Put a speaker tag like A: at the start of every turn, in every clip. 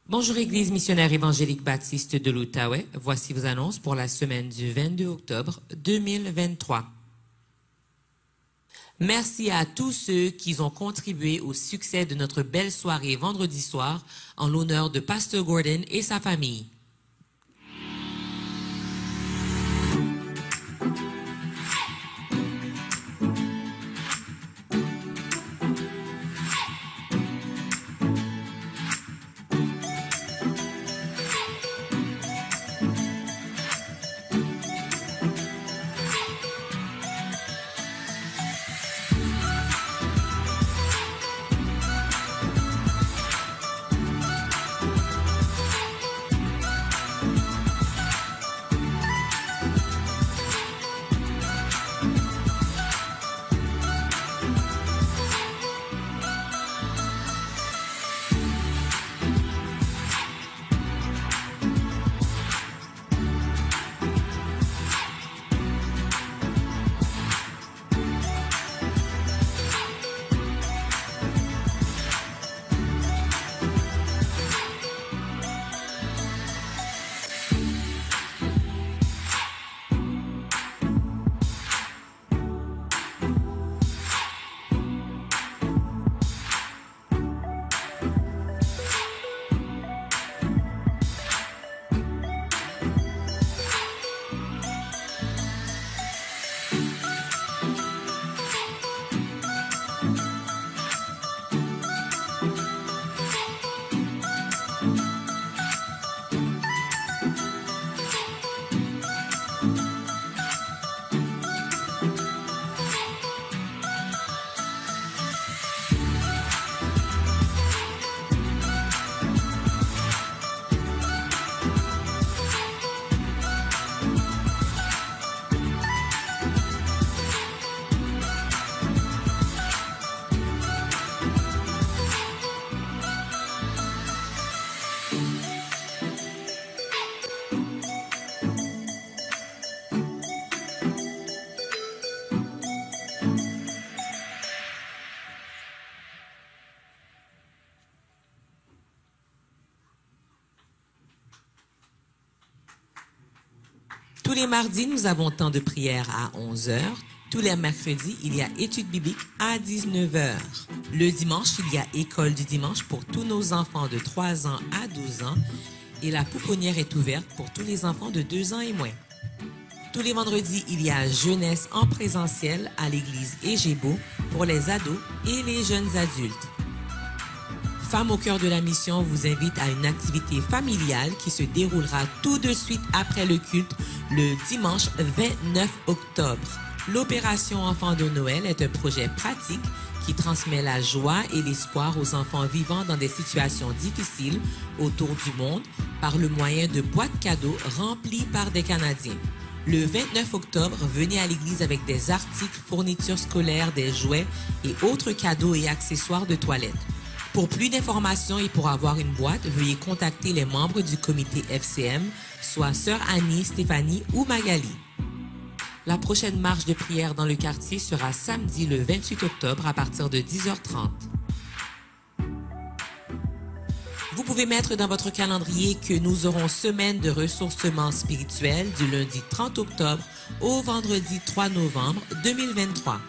A: Bonjour Église missionnaire évangélique baptiste de l'Outaouais. Voici vos annonces pour la semaine du 22 octobre 2023. Merci à tous ceux qui ont contribué au succès de notre belle soirée vendredi soir en l'honneur de Pasteur Gordon et sa famille. Tous les mardis, nous avons temps de prière à 11 h. Tous les mercredis, il y a études bibliques à 19 h. Le dimanche, il y a école du dimanche pour tous nos enfants de 3 ans à 12 ans. Et la pouponnière est ouverte pour tous les enfants de 2 ans et moins. Tous les vendredis, il y a jeunesse en présentiel à l'église Égébo pour les ados et les jeunes adultes. Femmes au cœur de la mission vous invite à une activité familiale qui se déroulera tout de suite après le culte le dimanche 29 octobre. L'opération Enfants de Noël est un projet pratique qui transmet la joie et l'espoir aux enfants vivant dans des situations difficiles autour du monde par le moyen de boîtes cadeaux remplies par des Canadiens. Le 29 octobre, venez à l'église avec des articles, fournitures scolaires, des jouets et autres cadeaux et accessoires de toilette. Pour plus d'informations et pour avoir une boîte, veuillez contacter les membres du comité FCM, soit Sœur Annie, Stéphanie ou Magali. La prochaine marche de prière dans le quartier sera samedi le 28 octobre à partir de 10 h 30. Vous pouvez mettre dans votre calendrier que nous aurons semaine de ressourcement spirituel du lundi 30 octobre au vendredi 3 novembre 2023.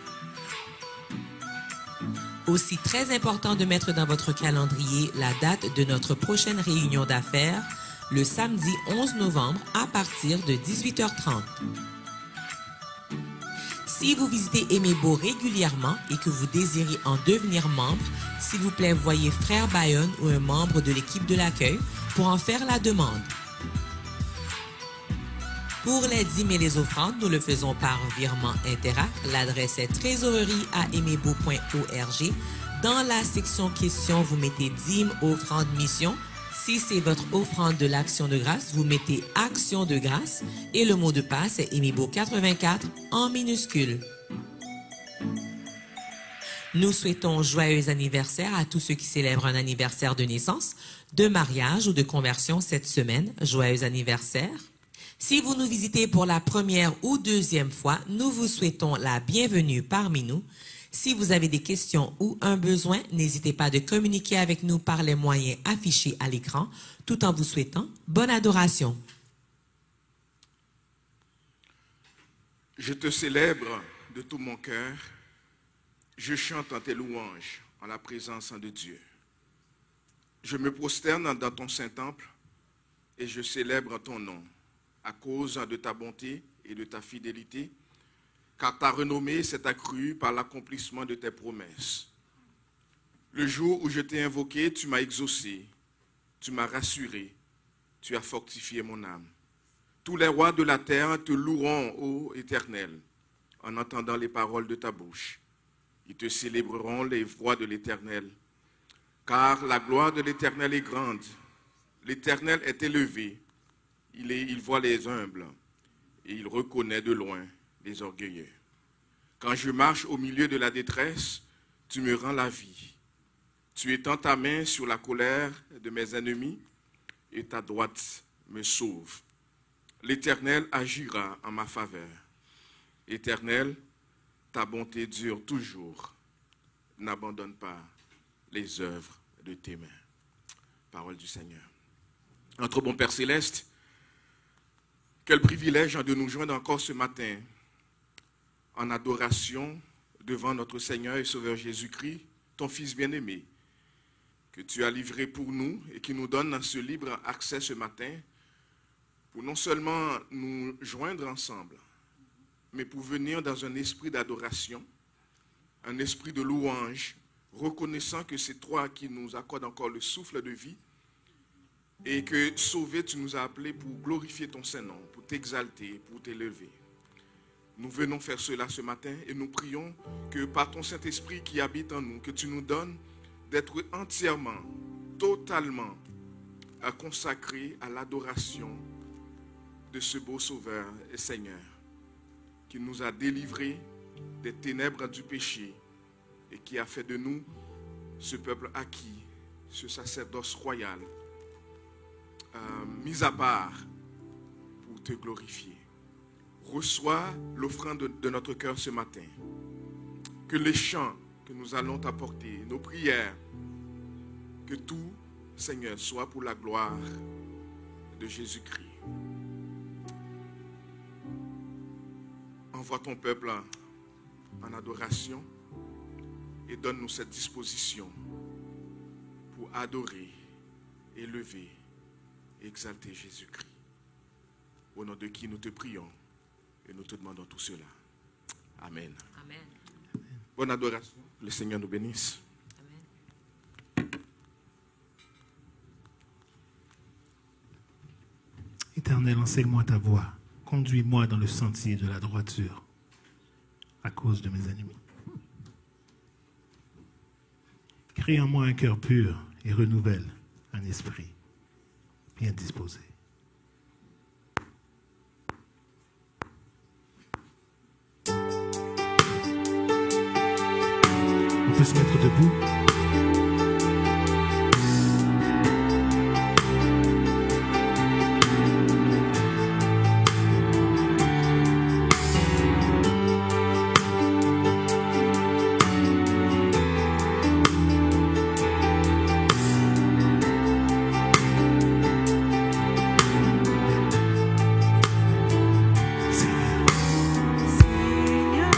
A: Aussi très important de mettre dans votre calendrier la date de notre prochaine réunion d'affaires, le samedi 11 novembre à partir de 18 h 30. Si vous visitez Aimé-Beau régulièrement et que vous désirez en devenir membre, s'il vous plaît, voyez Frère Bayonne ou un membre de l'équipe de l'accueil pour en faire la demande. Pour les dîmes et les offrandes, nous le faisons par virement Interac. L'adresse est trésorerie@aimebo.org. Dans la section questions, vous mettez dîmes, offrandes, mission. Si c'est votre offrande de l'Action de grâce, vous mettez Action de grâce et le mot de passe est Aimé-Beau 84 en minuscule. Nous souhaitons joyeux anniversaire à tous ceux qui célèbrent un anniversaire de naissance, de mariage ou de conversion cette semaine. Joyeux anniversaire. Si vous nous visitez pour la première ou deuxième fois, nous vous souhaitons la bienvenue parmi nous. Si vous avez des questions ou un besoin, n'hésitez pas de communiquer avec nous par les moyens affichés à l'écran, tout en vous souhaitant bonne adoration.
B: Je te célèbre de tout mon cœur, je chante en tes louanges, en la présence de Dieu. Je me prosterne dans ton Saint-Temple et je célèbre ton nom à cause de ta bonté et de ta fidélité, car ta renommée s'est accrue par l'accomplissement de tes promesses. Le jour où je t'ai invoqué, tu m'as exaucé, tu m'as rassuré, tu as fortifié mon âme. Tous les rois de la terre te loueront, ô Éternel, en entendant les paroles de ta bouche. Ils te célébreront les voix de l'Éternel, car la gloire de l'Éternel est grande. L'Éternel est élevé, il voit les humbles, et il reconnaît de loin les orgueilleux. Quand je marche au milieu de la détresse, tu me rends la vie. Tu étends ta main sur la colère de mes ennemis, et ta droite me sauve. L'Éternel agira en ma faveur. Éternel, ta bonté dure toujours. N'abandonne pas les œuvres de tes mains. Parole du Seigneur. Notre bon Père Céleste, quel privilège de nous joindre encore ce matin en adoration devant notre Seigneur et Sauveur Jésus-Christ, ton Fils bien-aimé, que tu as livré pour nous et qui nous donne ce libre accès ce matin pour non seulement nous joindre ensemble, mais pour venir dans un esprit d'adoration, un esprit de louange, reconnaissant que c'est toi qui nous accordes encore le souffle de vie et que sauvé, tu nous as appelés pour glorifier ton Saint-Nom, pour t'exalter, pour t'élever. Nous venons faire cela ce matin et nous prions que par ton Saint-Esprit qui habite en nous, que tu nous donnes d'être entièrement, totalement consacrés à l'adoration de ce beau Sauveur et Seigneur qui nous a délivrés des ténèbres du péché et qui a fait de nous ce peuple acquis, ce sacerdoce royal, mis à part pour te glorifier. Reçois l'offrande de notre cœur ce matin. Que les chants que nous allons t'apporter, nos prières, que tout, Seigneur, soit pour la gloire de Jésus-Christ. Envoie ton peuple en adoration et donne-nous cette disposition pour adorer, élever, exalter Jésus-Christ. Au nom de qui nous te prions et nous te demandons tout cela. Amen.
A: Amen.
B: Bonne adoration. Le Seigneur nous bénisse.
A: Amen.
C: Éternel, enseigne-moi ta voie. Conduis-moi dans le sentier de la droiture à cause de mes ennemis. Crée en moi un cœur pur et renouvelle un esprit bien disposé. On peut se mettre debout.
D: Seigneur,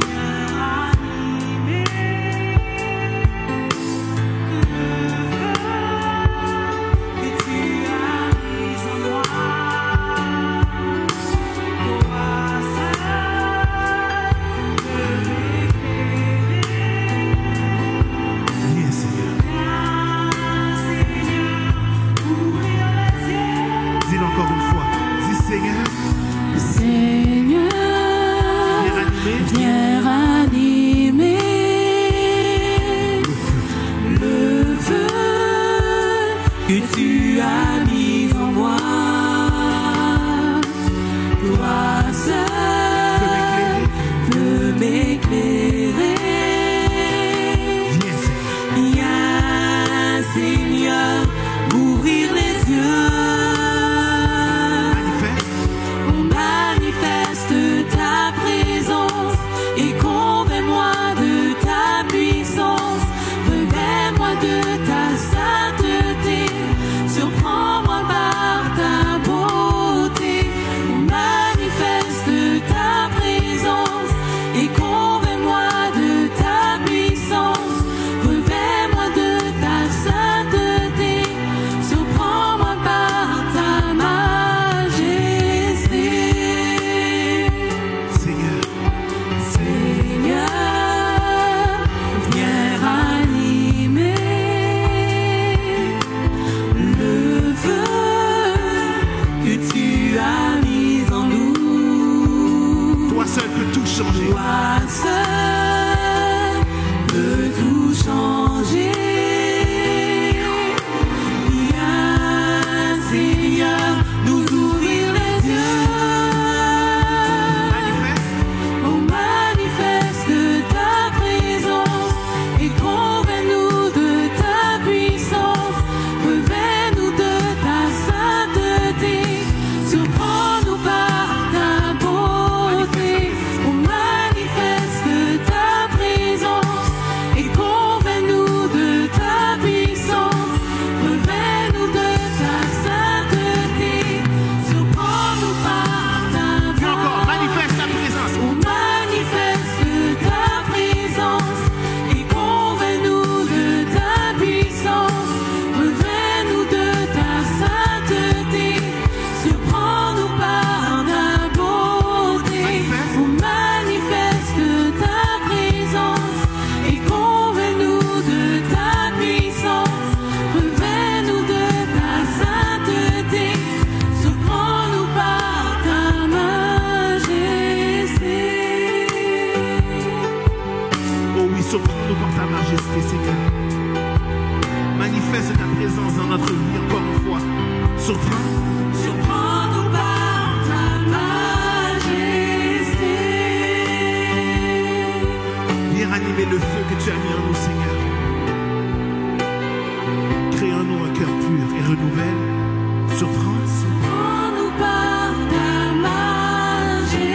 D: viens animer
C: manifester, Seigneur. Manifeste ta présence dans notre vie encore une fois.
D: Surprends-nous par ta majesté.
C: Viens ranimer le feu que tu as mis en nous, Seigneur. Crée en nous un cœur pur et renouvelle.
D: Surprends-nous par ta majesté.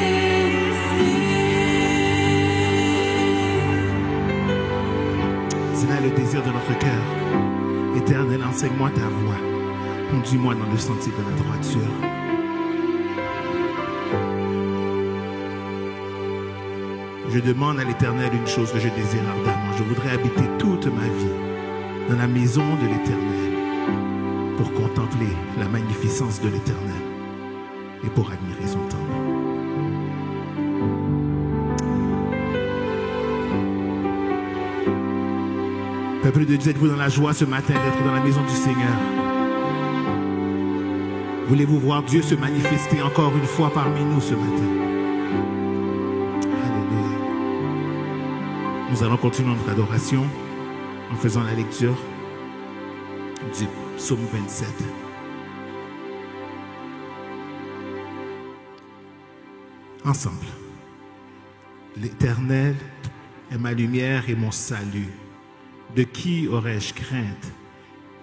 C: C'est là le désir de notre cœur. Éternel, enseigne-moi ta voix. Conduis-moi dans le sentier de la droiture. Je demande à l'Éternel une chose que je désire ardemment. Je voudrais habiter toute ma vie dans la maison de l'Éternel pour contempler la magnificence de l'Éternel et pour admirer son temple. Peuple de Dieu, êtes-vous dans la joie ce matin d'être dans la maison du Seigneur? Voulez-vous voir Dieu se manifester encore une fois parmi nous ce matin? Alléluia. Nous allons continuer notre adoration en faisant la lecture du psaume 27. Ensemble. L'Éternel est ma lumière et mon salut. De qui aurais-je crainte?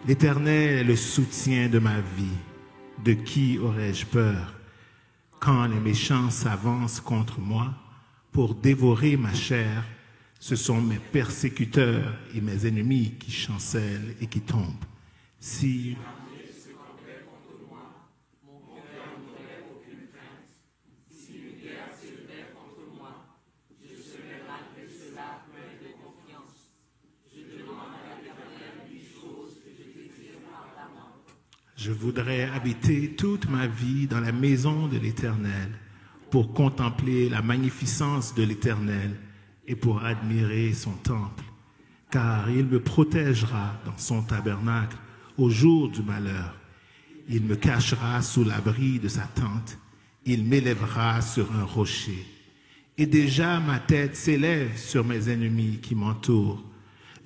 C: L'Éternel est le soutien de ma vie. De qui aurais-je peur? Quand les méchants s'avancent contre moi pour dévorer ma chair, ce sont mes persécuteurs et mes ennemis qui chancellent et qui tombent. Si je voudrais habiter toute ma vie dans la maison de l'Éternel pour contempler la magnificence de l'Éternel et pour admirer son temple, car il me protégera dans son tabernacle au jour du malheur. Il me cachera sous l'abri de sa tente, il m'élèvera sur un rocher. Et déjà ma tête s'élève sur mes ennemis qui m'entourent.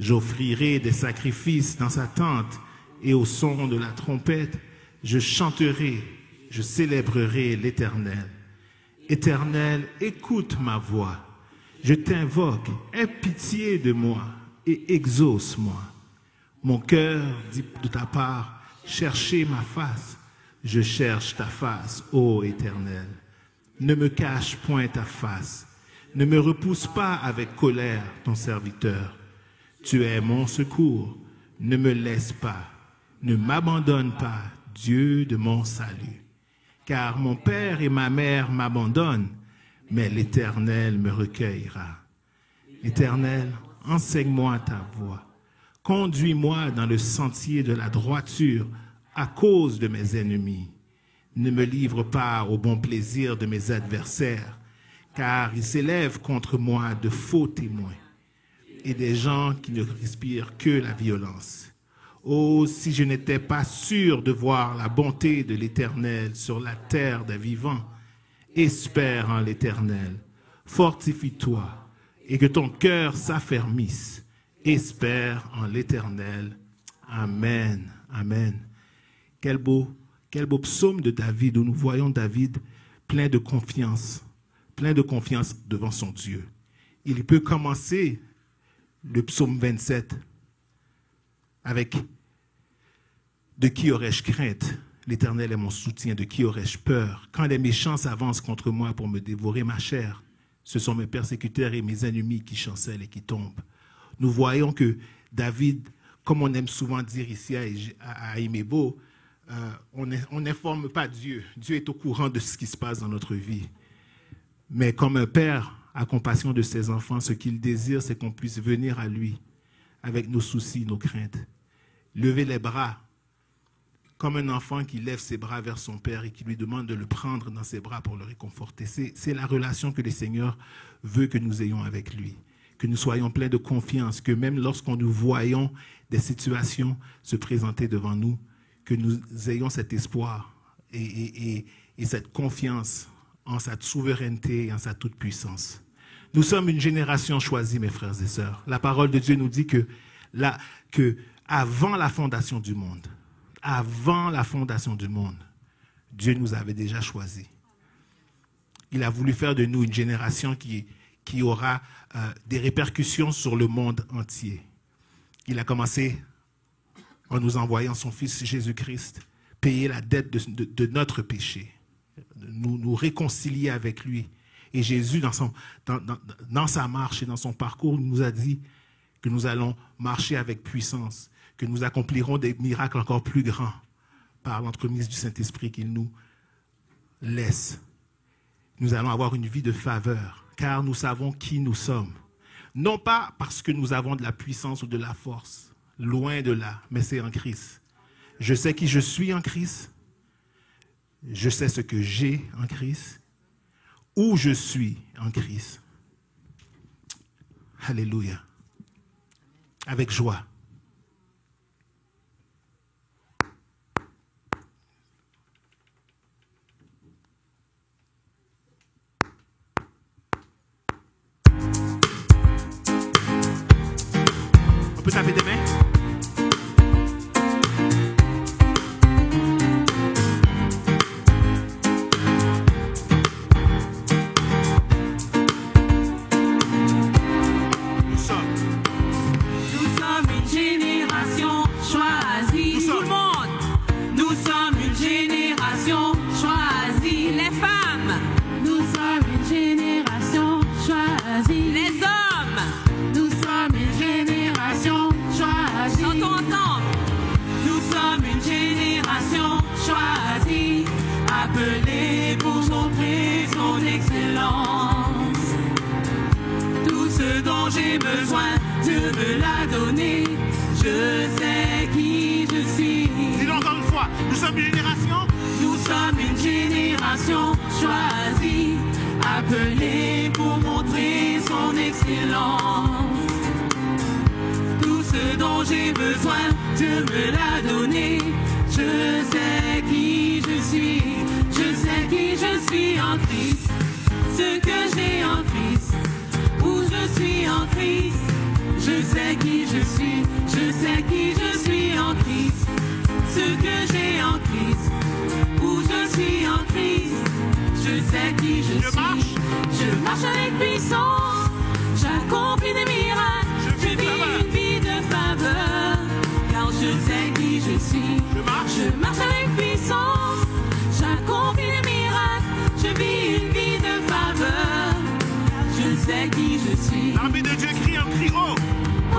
C: J'offrirai des sacrifices dans sa tente, et au son de la trompette, je chanterai, je célébrerai l'Éternel. Éternel, écoute ma voix. Je t'invoque, aie pitié de moi et exauce-moi. Mon cœur dit de ta part, cherchez ma face. Je cherche ta face, ô Éternel. Ne me cache point ta face. Ne me repousse pas avec colère, ton serviteur. Tu es mon secours. Ne me laisse pas. Ne m'abandonne pas, Dieu de mon salut. Car mon père et ma mère m'abandonnent, mais l'Éternel me recueillera. Éternel, enseigne-moi ta voie. Conduis-moi dans le sentier de la droiture à cause de mes ennemis. Ne me livre pas au bon plaisir de mes adversaires, car ils s'élèvent contre moi de faux témoins et des gens qui ne respirent que la violence. Oh, si je n'étais pas sûr de voir la bonté de l'Éternel sur la terre des vivants, espère en l'Éternel, fortifie-toi et que ton cœur s'affermisse. Espère en l'Éternel. Amen. Amen. Quel beau psaume de David où nous voyons David plein de confiance devant son Dieu. Il peut commencer le psaume 27 avec « De qui aurais-je crainte? L'Éternel est mon soutien, de qui aurais-je peur? Quand les méchants s'avancent contre moi pour me dévorer ma chair, ce sont mes persécuteurs et mes ennemis qui chancellent et qui tombent. » Nous voyons que David, comme on aime souvent dire ici à Imebo, on n'informe pas Dieu. Dieu est au courant de ce qui se passe dans notre vie. Mais comme un père a compassion de ses enfants, ce qu'il désire, c'est qu'on puisse venir à lui avec nos soucis, nos craintes. Lever les bras, comme un enfant qui lève ses bras vers son père et qui lui demande de le prendre dans ses bras pour le réconforter. C'est la relation que le Seigneur veut que nous ayons avec lui, que nous soyons pleins de confiance, que même lorsqu'on nous voyons des situations se présenter devant nous, que nous ayons cet espoir et cette confiance en sa souveraineté et en sa toute-puissance. Nous sommes une génération choisie, mes frères et sœurs. La parole de Dieu nous dit que là, que avant la fondation du monde, Dieu nous avait déjà choisis. Il a voulu faire de nous une génération qui aura des répercussions sur le monde entier. Il a commencé en nous envoyant son Fils Jésus-Christ, payer la dette de notre péché, nous réconcilier avec lui. Et Jésus, dans sa marche et dans son parcours, nous a dit que nous allons marcher avec puissance, que nous accomplirons des miracles encore plus grands par l'entremise du Saint-Esprit qu'il nous laisse. Nous allons avoir une vie de faveur, car nous savons qui nous sommes. Non pas parce que nous avons de la puissance ou de la force, loin de là, mais c'est en Christ. Je sais qui je suis en Christ, je sais ce que j'ai en Christ, où je suis en Christ. Alléluia. Avec joie. On peut taper des mains?
D: J'ai besoin, Dieu me l'a donné. Je sais qui je suis.
C: Dis-le encore une fois, nous sommes une génération.
D: Nous sommes une génération choisie, appelée pour montrer son excellence. Tout ce dont j'ai besoin, Dieu me l'a donné. Je sais qui je suis. Je sais qui je suis en Christ. Ce que j'ai en Christ. Où je suis en Christ, je sais qui je suis, je sais qui je suis en Christ. Ce que j'ai en Christ, où je suis en Christ, je sais qui je suis. Je marche avec puissance, j'accomplis des miracles, je vis une vie de faveur, car je sais qui je suis. Je marche avec puissance, j'accomplis des miracles, je vis une vie de faveur. Je sais qui je suis.
C: L'armée de Dieu crie un cri haut.
D: Oh,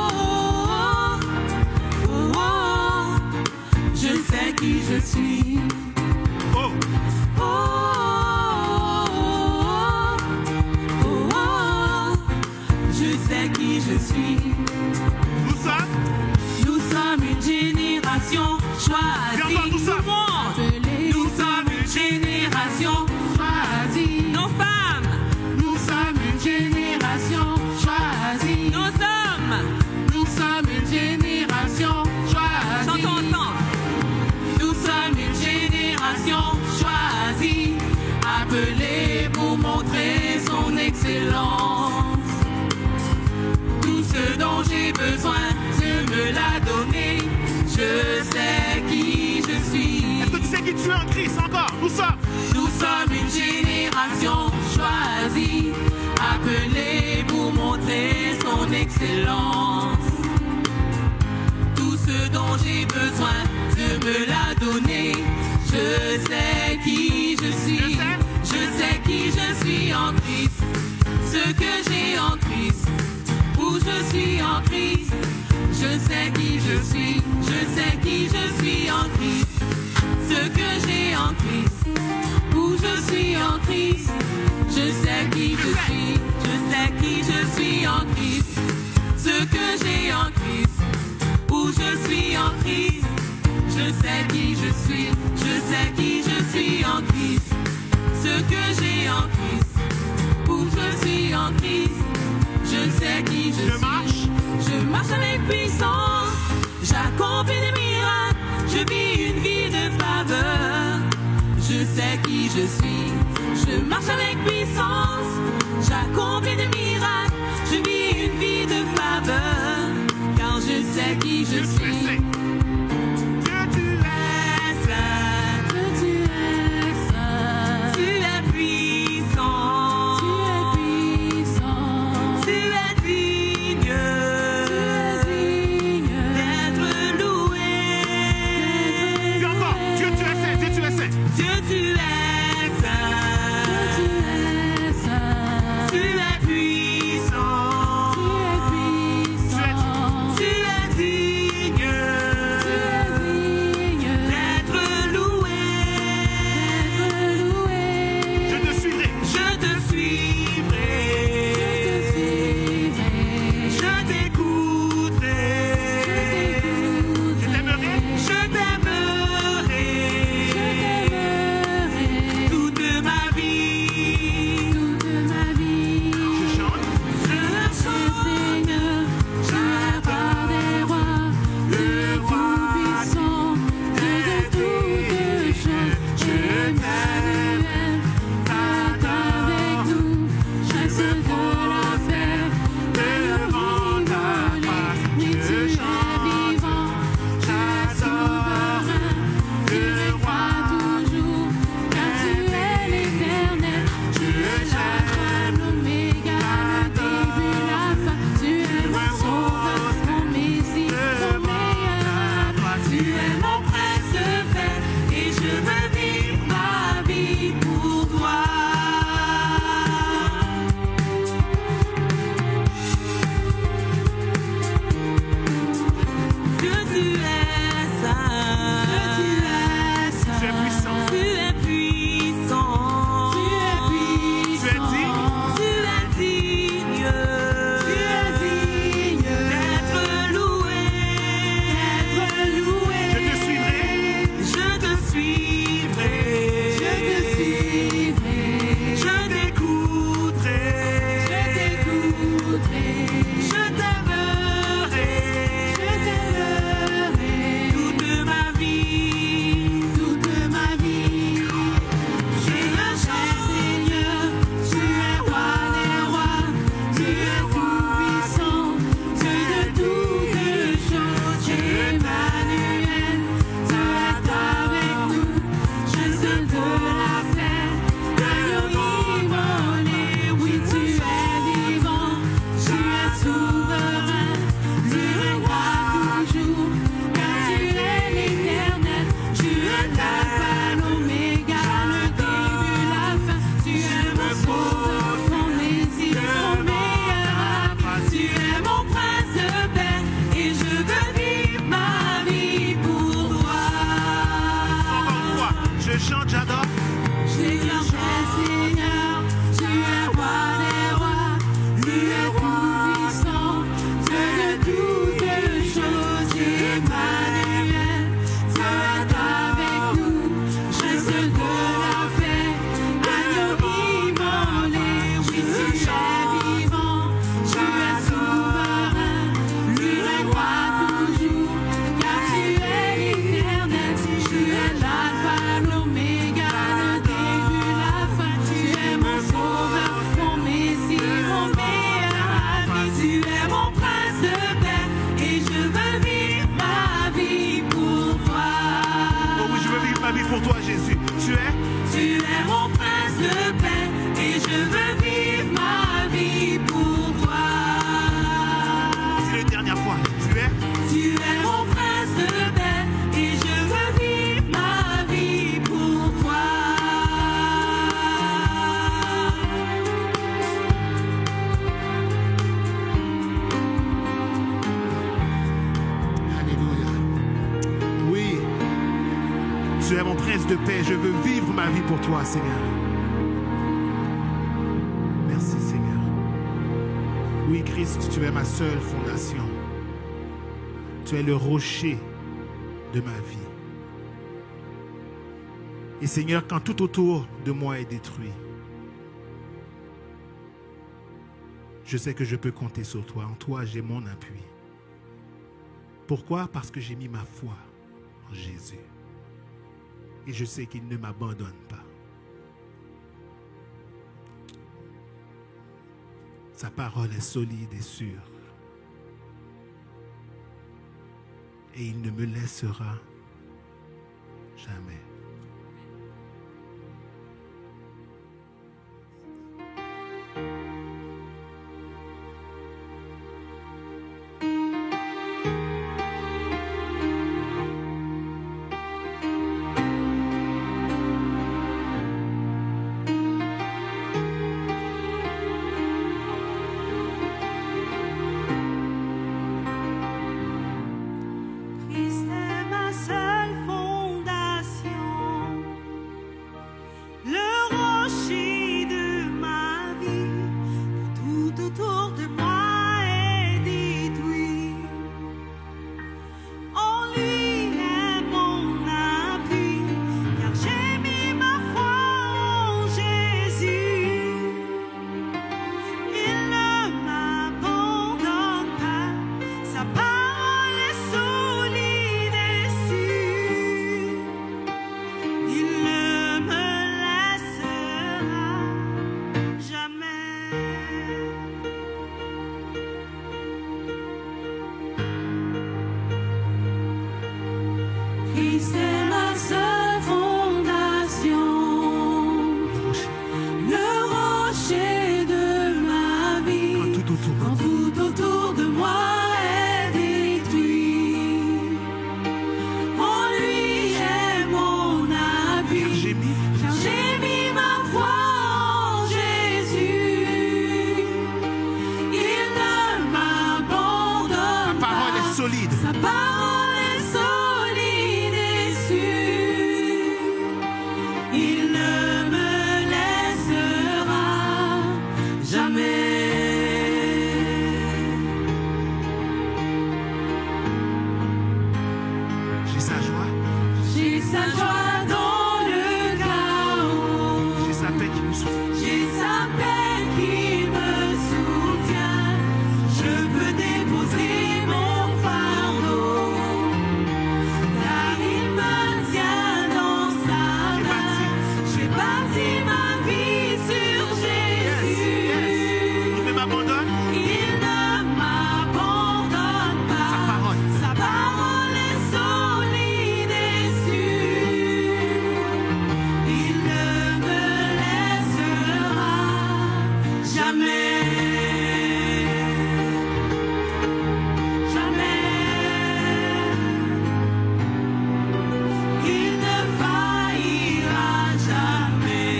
D: oh, oh, oh, oh. Je sais qui je suis.
C: Oh.
D: Oh, oh, oh, oh, oh. Je sais qui je suis. Nous sommes une génération choisie. Nous sommes une génération choisie. Nos femmes. Nous sommes une génération choisie. Nos hommes. Nous sommes une génération choisie. Chantons ensemble. Nous sommes une génération choisie, appelée pour montrer son excellence. Tout ce dont j'ai besoin, Dieu me l'a donné. Je sais qui je suis.
C: Est-ce que tu sais qui tu es en Christ encore? Nous sommes
D: une génération choisie, appelée pour montrer son excellence. Tout ce dont j'ai besoin, Dieu me l'a donné. Je sais qui je suis. Je sais qui je suis en Christ. Ce que j'ai en Christ. Où je suis en Christ. Je sais qui je suis. Je sais qui je suis en Christ. Ce que j'ai en Christ. Où je suis en Christ. Je sais qui je suis. Je sais qui je suis en Christ. Ce que j'ai en Christ. Où je suis en Christ. Je sais qui je suis. Je sais qui je suis en Christ. Ce que j'ai en Christ. Où je suis en Christ. Je sais qui je suis. Je marche avec puissance. J'accomplis des miracles. Je vis une vie de faveur. Je sais qui je suis. Je marche avec puissance. J'accomplis des miracles. Je vis une vie de faveur.
C: Dernière fois,
D: Tu es mon prince de paix et je veux vivre ma vie pour toi.
C: Alléluia. Oui, tu es mon prince de paix. Je veux vivre ma vie pour toi, Seigneur. Merci, Seigneur. Oui, Christ, tu es ma seule fondation. Tu es le rocher de ma vie. Et Seigneur, quand tout autour de moi est détruit, je sais que je peux compter sur toi. En toi, j'ai mon appui. Pourquoi? Parce que j'ai mis ma foi en Jésus. Et je sais qu'il ne m'abandonne pas. Sa parole est solide et sûre. Et il ne me laissera jamais.
D: Christ est ma seule fondation, le rocher de ma vie. Tout autour de moi est détruit. En lui est mon appui, car j'ai mis ma foi en Jésus. Il ne m'abandonne pas, sa parole est solide et sûre. Il ne me laissera jamais. Christ est ma seule fondation, le rocher de ma vie.
C: Quand tout autour
D: Quand tout autour de moi est détruit, en lui est mon appui. Car j'ai mis ma foi en Jésus. Il ne m'abandonne
C: ta parole est
D: pas.
C: solide.
D: Sa parole est solide et sûre. Il ne me laissera jamais.
C: J'ai sa joie.
D: J'ai sa joie dans le chaos.
C: J'ai sa paix qui me soutient.
D: J'ai sa paix qui me soutient. Je peux déposer mon fardeau, car il me tient dans sa main. J'ai bâti ma vie sur Jésus.
C: Il ne m'abandonne.
D: Il ne m'abandonne pas.
C: Sa parole.
D: Sa parole est solide et sûre. Il ne me laissera jamais. Jamais. Il ne faillira jamais.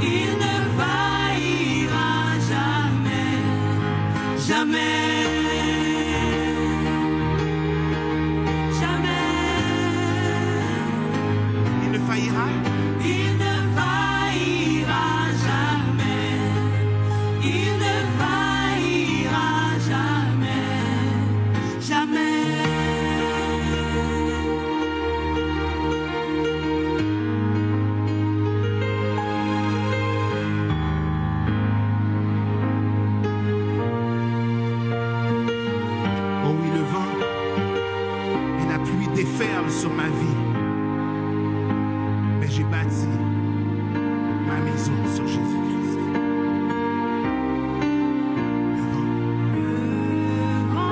D: Il ne faillira jamais. Jamais. Jamais.
C: Il ne faillira.
D: Il ne faillira jamais. Il ne faillira jamais. Jamais.
C: Oh oui, le vent et la pluie déferlent sur ma vie. Mais j'ai bâti ma maison sur Jésus-Christ. Le vent.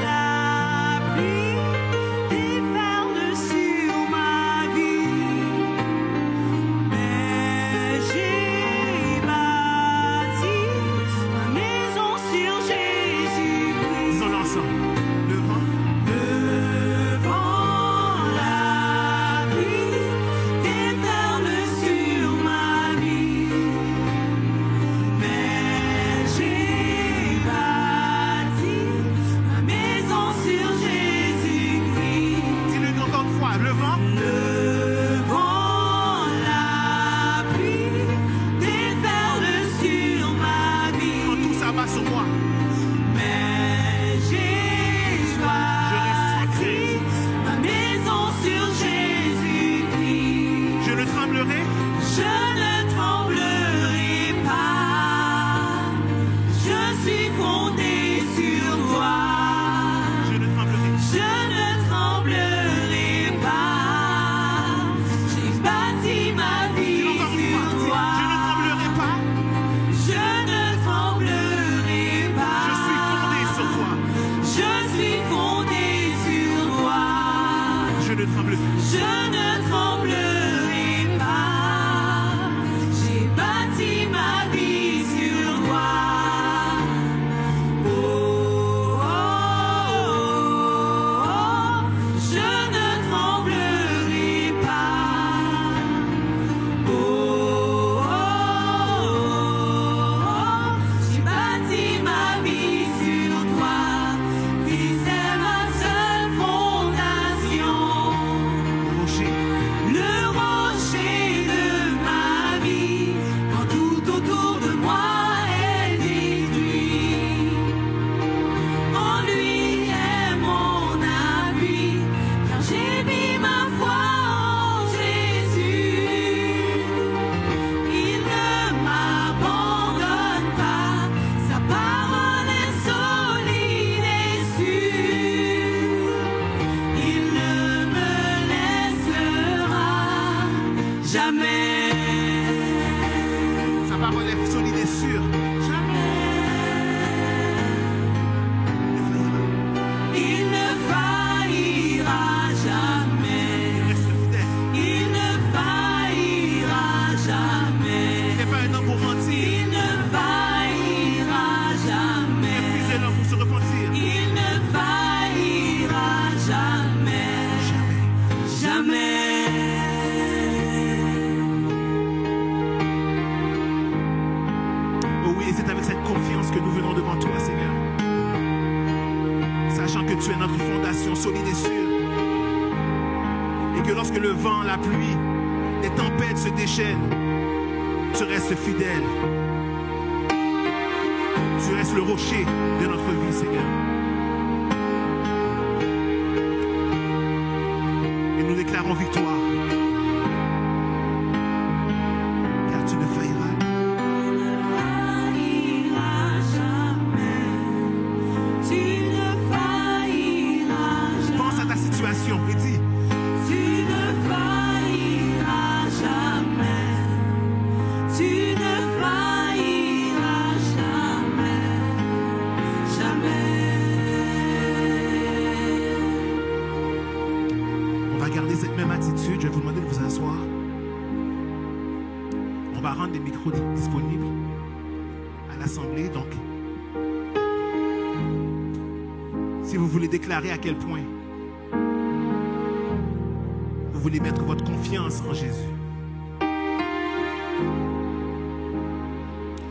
D: La pluie déferle sur ma vie, mais j'ai bâti ma maison sur Jésus-Christ.
C: Ils ont lancé que tu es notre fondation solide et sûre. Et que lorsque le vent, la pluie, les tempêtes se déchaînent, tu restes fidèle. Tu restes le rocher de notre vie, Seigneur. Et nous déclarons victoire. Car tu ne failliras. Pense à ta situation et dis. Je vais vous demander de vous asseoir. On va rendre les micros disponibles à l'Assemblée. Donc, si vous voulez déclarer à quel point vous voulez mettre votre confiance en Jésus,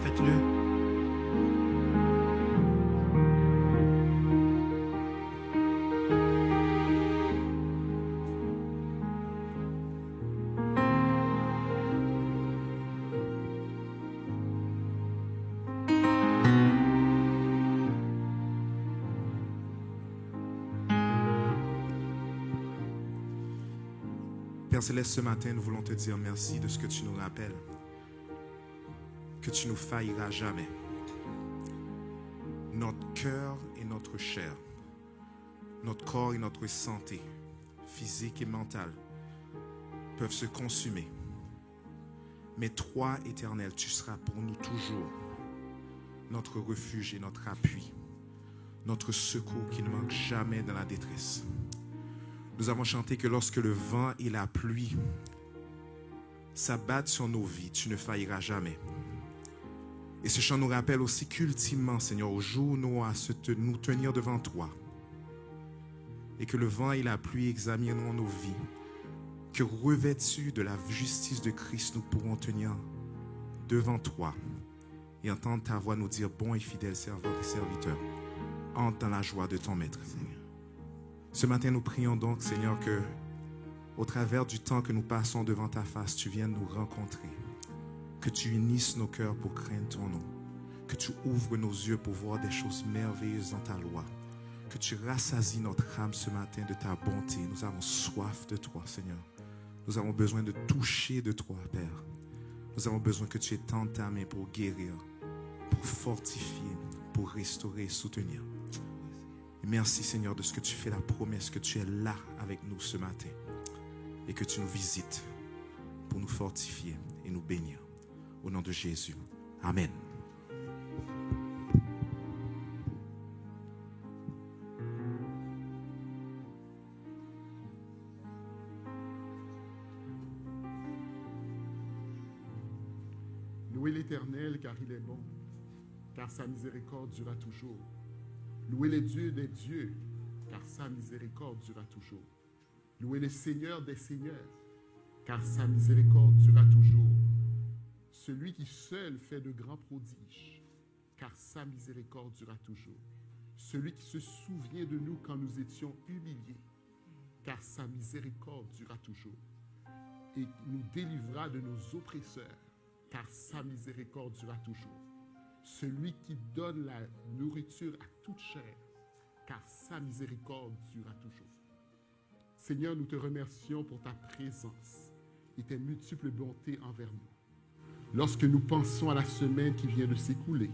C: faites-le.
E: Père Céleste, ce matin, nous voulons te dire merci de ce que tu nous rappelles, que tu nous failliras jamais. Notre cœur et notre chair, notre corps et notre santé, physique et mentale, peuvent se consumer. Mais toi, Éternel, tu seras pour nous toujours notre refuge et notre appui, notre secours qui ne manque jamais dans la détresse. Nous avons chanté que lorsque le vent et la pluie s'abattent sur nos vies, tu ne failliras jamais. Et ce chant nous rappelle aussi qu'ultimement, Seigneur, au jour où nous allons nous tenir devant toi et que le vent et la pluie examineront nos vies, que revêtus de la justice de Christ, nous pourrons tenir devant toi et entendre ta voix nous dire: bon et fidèle servant et serviteur, entre dans la joie de ton maître, Seigneur. Ce matin, nous prions donc, Seigneur, que au travers du temps que nous passons devant ta face, tu viennes nous rencontrer, que tu unisses nos cœurs pour craindre ton nom, que tu ouvres nos yeux pour voir des choses merveilleuses dans ta loi, que tu rassasies notre âme ce matin de ta bonté. Nous avons soif de toi, Seigneur. Nous avons besoin de toucher de toi, Père. Nous avons besoin que tu étendes ta main pour guérir, pour fortifier, pour restaurer et soutenir. Merci, Seigneur, de ce que tu fais la promesse que tu es là avec nous ce matin et que tu nous visites pour nous fortifier et nous bénir. Au nom de Jésus. Amen.
F: Louez l'Éternel car il est bon, car sa miséricorde durera toujours. Louez le Dieu des dieux, car sa miséricorde durera toujours. Louez le Seigneur des seigneurs, car sa miséricorde durera toujours. Celui qui seul fait de grands prodiges, car sa miséricorde durera toujours. Celui qui se souvient de nous quand nous étions humiliés, car sa miséricorde durera toujours. Et nous délivrera de nos oppresseurs, car sa miséricorde durera toujours. Celui qui donne la nourriture à toute chair, car sa miséricorde durera toujours. Seigneur, nous te remercions pour ta présence et tes multiples bontés envers nous. Lorsque nous pensons à la semaine qui vient de s'écouler,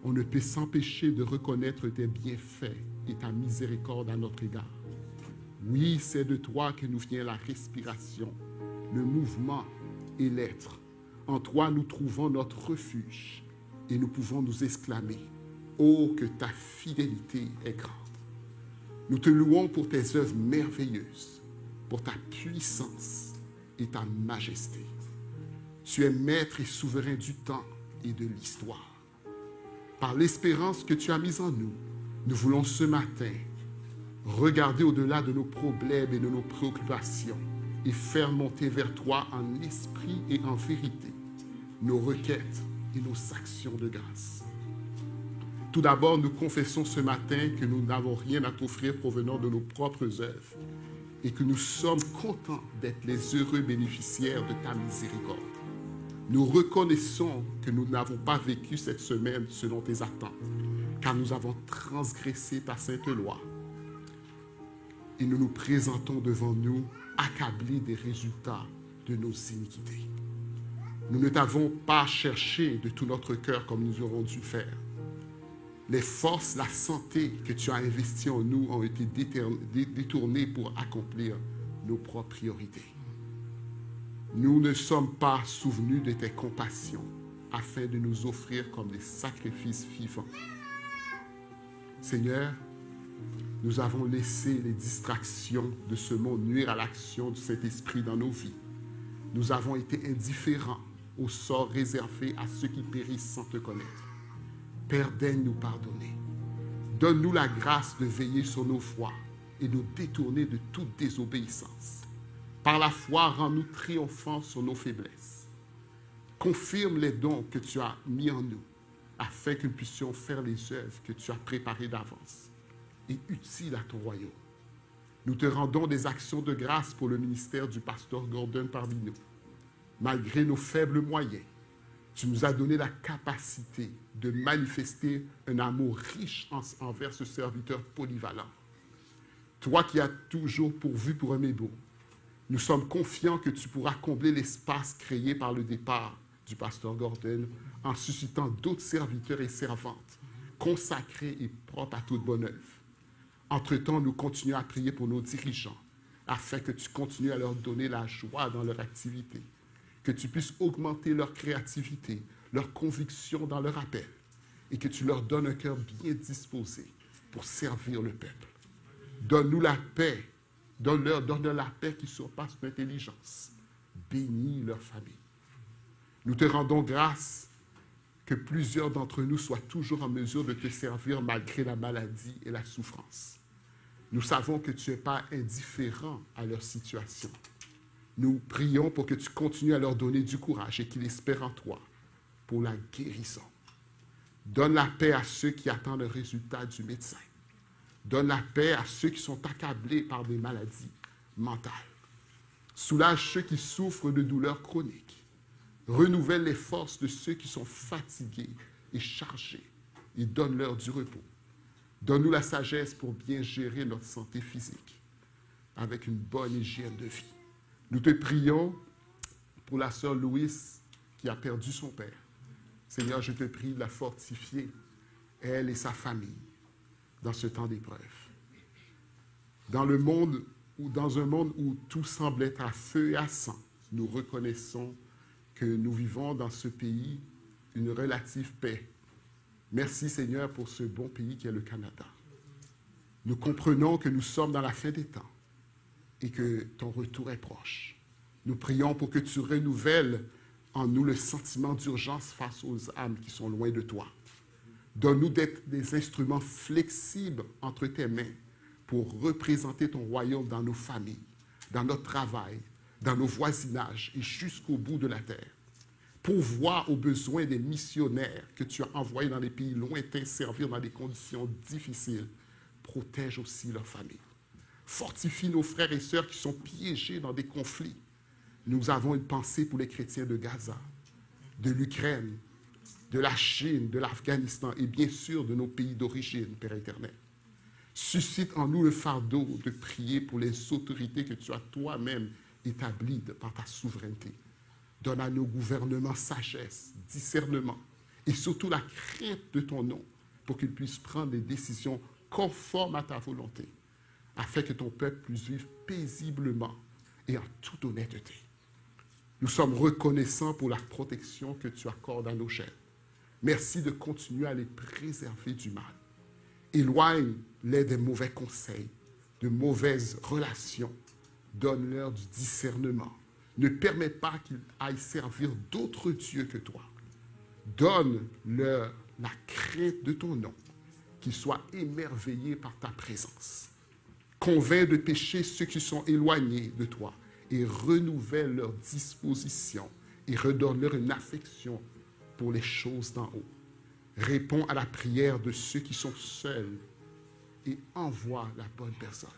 F: on ne peut s'empêcher de reconnaître tes bienfaits et ta miséricorde à notre égard. Oui, c'est de toi que nous vient la respiration, le mouvement et l'être. En toi, nous trouvons notre refuge. Et nous pouvons nous exclamer: oh, que ta fidélité est grande. Nous te louons pour tes œuvres merveilleuses, pour ta puissance et ta majesté. Tu es maître et souverain du temps et de l'histoire. Par l'espérance que tu as mise en nous, nous voulons ce matin regarder au-delà de nos problèmes et de nos préoccupations et faire monter vers toi en esprit et en vérité nos requêtes et nos actions de grâce. Tout d'abord, nous confessons ce matin que nous n'avons rien à t'offrir provenant de nos propres œuvres et que nous sommes contents d'être les heureux bénéficiaires de ta miséricorde. Nous reconnaissons que nous n'avons pas vécu cette semaine selon tes attentes, car nous avons transgressé ta sainte loi. Et nous nous présentons devant nous accablés des résultats de nos iniquités. Nous ne t'avons pas cherché de tout notre cœur comme nous aurions dû faire. Les forces, la santé que tu as investies en nous ont été détournées pour accomplir nos propres priorités. Nous ne sommes pas souvenus de tes compassions afin de nous offrir comme des sacrifices vivants. Seigneur, nous avons laissé les distractions de ce monde nuire à l'action du Saint-Esprit dans nos vies. Nous avons été indifférents au sort réservé à ceux qui périssent sans te connaître. Père, daigne nous pardonner. Donne-nous la grâce de veiller sur nos voies et nous détourner de toute désobéissance. Par la foi, rends-nous triomphants sur nos faiblesses. Confirme les dons que tu as mis en nous, afin que nous puissions faire les œuvres que tu as préparées d'avance et utiles à ton royaume. Nous te rendons des actions de grâce pour le ministère du pasteur Gordon parmi nous. Malgré nos faibles moyens, tu nous as donné la capacité de manifester un amour riche envers ce serviteur polyvalent. Toi qui as toujours pourvu pour un mébo, nous sommes confiants que tu pourras combler l'espace créé par le départ du pasteur Gordon en suscitant d'autres serviteurs et servantes consacrés et propres à toute bonne œuvre. Entre-temps, nous continuons à prier pour nos dirigeants afin que tu continues à leur donner la joie dans leur activité, que tu puisses augmenter leur créativité, leur conviction dans leur appel et que tu leur donnes un cœur bien disposé pour servir le peuple. Donne-nous la paix. Donne-leur la paix qui surpasse l'intelligence. Bénis leur famille. Nous te rendons grâce que plusieurs d'entre nous soient toujours en mesure de te servir malgré la maladie et la souffrance. Nous savons que tu n'es pas indifférent à leur situation. Nous prions pour que tu continues à leur donner du courage et qu'ils espèrent en toi pour la guérison. Donne la paix à ceux qui attendent le résultat du médecin. Donne la paix à ceux qui sont accablés par des maladies mentales. Soulage ceux qui souffrent de douleurs chroniques. Renouvelle les forces de ceux qui sont fatigués et chargés et donne-leur du repos. Donne-nous la sagesse pour bien gérer notre santé physique avec une bonne hygiène de vie. Nous te prions pour la sœur Louise qui a perdu son père. Seigneur, je te prie de la fortifier, elle et sa famille, dans ce temps d'épreuve. Dans un monde où tout semble être à feu et à sang, nous reconnaissons que nous vivons dans ce pays une relative paix. Merci Seigneur pour ce bon pays qu'est le Canada. Nous comprenons que nous sommes dans la fin des temps et que ton retour est proche. Nous prions pour que tu renouvelles en nous le sentiment d'urgence face aux âmes qui sont loin de toi. Donne-nous d'être des instruments flexibles entre tes mains pour représenter ton royaume dans nos familles, dans notre travail, dans nos voisinages et jusqu'au bout de la terre. Pourvoir aux besoins des missionnaires que tu as envoyés dans les pays lointains servir dans des conditions difficiles. Protège aussi leurs familles. Fortifie nos frères et sœurs qui sont piégés dans des conflits. Nous avons une pensée pour les chrétiens de Gaza, de l'Ukraine, de la Chine, de l'Afghanistan et bien sûr de nos pays d'origine, Père éternel. Suscite en nous le fardeau de prier pour les autorités que tu as toi-même établies par ta souveraineté. Donne à nos gouvernements sagesse, discernement et surtout la crainte de ton nom pour qu'ils puissent prendre des décisions conformes à ta volonté afin que ton peuple puisse vivre paisiblement et en toute honnêteté. Nous sommes reconnaissants pour la protection que tu accordes à nos jeunes. Merci de continuer à les préserver du mal. Éloigne-les des mauvais conseils, de mauvaises relations. Donne-leur du discernement. Ne permets pas qu'ils aillent servir d'autres dieux que toi. Donne-leur la crainte de ton nom, qu'ils soient émerveillés par ta présence. Convainc de pécher ceux qui sont éloignés de toi et renouvelle leur disposition et redonne-leur une affection pour les choses d'en haut. Réponds à la prière de ceux qui sont seuls et envoie la bonne personne.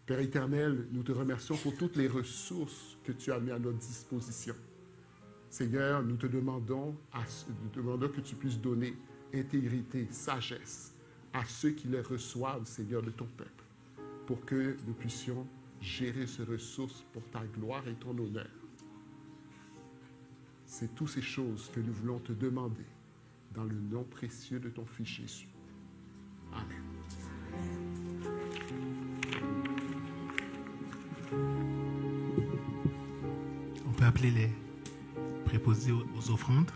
F: Père éternel, nous te remercions pour toutes les ressources que tu as mises à notre disposition. Seigneur, nous te demandons que tu puisses donner intégrité, sagesse à ceux qui les reçoivent, Seigneur, de ton peuple, pour que nous puissions gérer ces ressources pour ta gloire et ton honneur. C'est toutes ces choses que nous voulons te demander dans le nom précieux de ton Fils Jésus. Amen.
C: On peut appeler les préposés aux offrandes.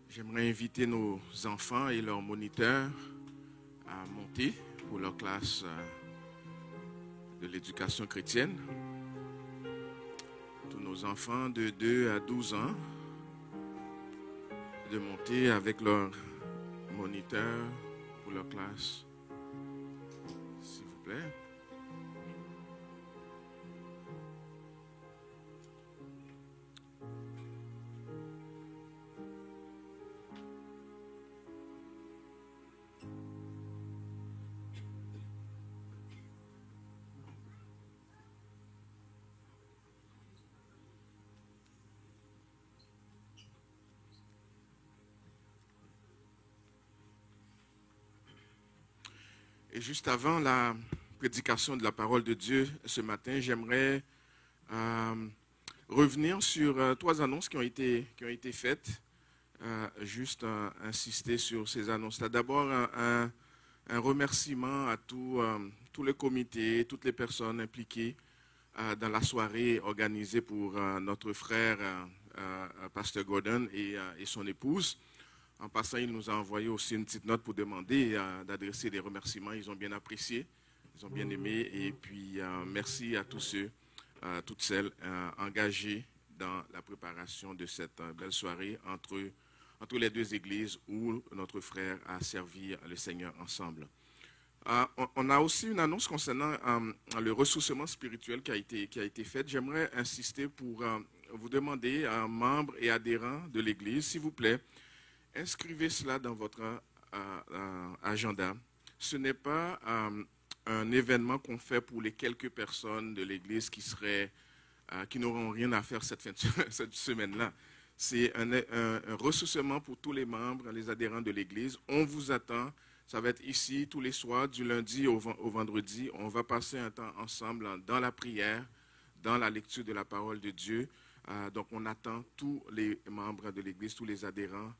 B: J'aimerais inviter nos enfants et leurs moniteurs à monter pour leur classe de l'éducation chrétienne. Tous nos enfants de 2 à 12 ans, de monter avec leurs moniteurs pour leur classe, s'il vous plaît. Et juste avant la prédication de la parole de Dieu ce matin, j'aimerais revenir sur 3 annonces qui ont été faites. Juste insister sur ces annonces-là. D'abord, un remerciement à tous les comités, toutes les personnes impliquées dans la soirée organisée pour notre frère, Pasteur Gordon et son épouse. En passant, il nous a envoyé aussi une petite note pour demander d'adresser des remerciements. Ils ont bien apprécié, ils ont bien aimé. Et puis, merci à tous ceux, toutes celles engagées dans la préparation de cette belle soirée entre les 2 églises où notre frère a servi le Seigneur ensemble. On a aussi une annonce concernant le ressourcement spirituel qui a été faite. J'aimerais insister pour vous demander, membres et adhérents de l'Église, s'il vous plaît, inscrivez cela dans votre agenda. Ce n'est pas un événement qu'on fait pour les quelques personnes de l'Église qui n'auront rien à faire cette semaine-là. C'est un ressourcement pour tous les membres, les adhérents de l'Église. On vous attend. Ça va être ici tous les soirs, du lundi au vendredi. On va passer un temps ensemble dans la prière, dans la lecture de la parole de Dieu. Donc, on attend tous les membres de l'Église, tous les adhérents,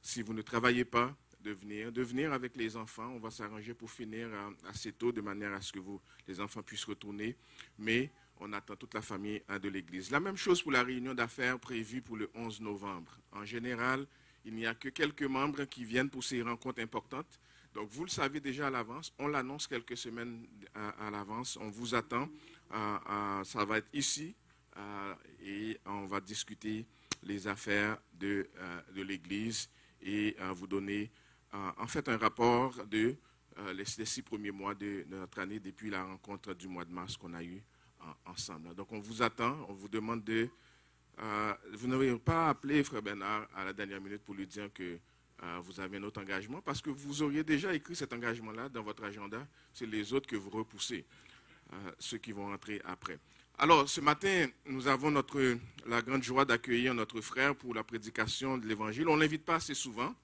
B: si vous ne travaillez pas, de venir avec les enfants. On va s'arranger pour finir assez tôt, de manière à ce que les enfants puissent retourner. Mais on attend toute la famille de l'Église. La même chose pour la réunion d'affaires prévue pour le 11 novembre. En général, il n'y a que quelques membres qui viennent pour ces rencontres importantes. Donc, vous le savez déjà à l'avance. On l'annonce quelques semaines à l'avance. On vous attend. Ça va être ici. Et on va discuter les affaires de l'Église et vous donner en fait un rapport de les 6 premiers mois de notre année depuis la rencontre du mois de mars qu'on a eu ensemble. Donc on vous attend, on vous demande de... vous n'avez pas appelé Frère Bernard à la dernière minute pour lui dire que vous avez un autre engagement, parce que vous auriez déjà écrit cet engagement-là dans votre agenda. C'est les autres que vous repoussez, ceux qui vont rentrer après. Alors, ce matin, nous avons la grande joie d'accueillir notre frère pour la prédication de l'Évangile. On ne l'invite pas assez souvent,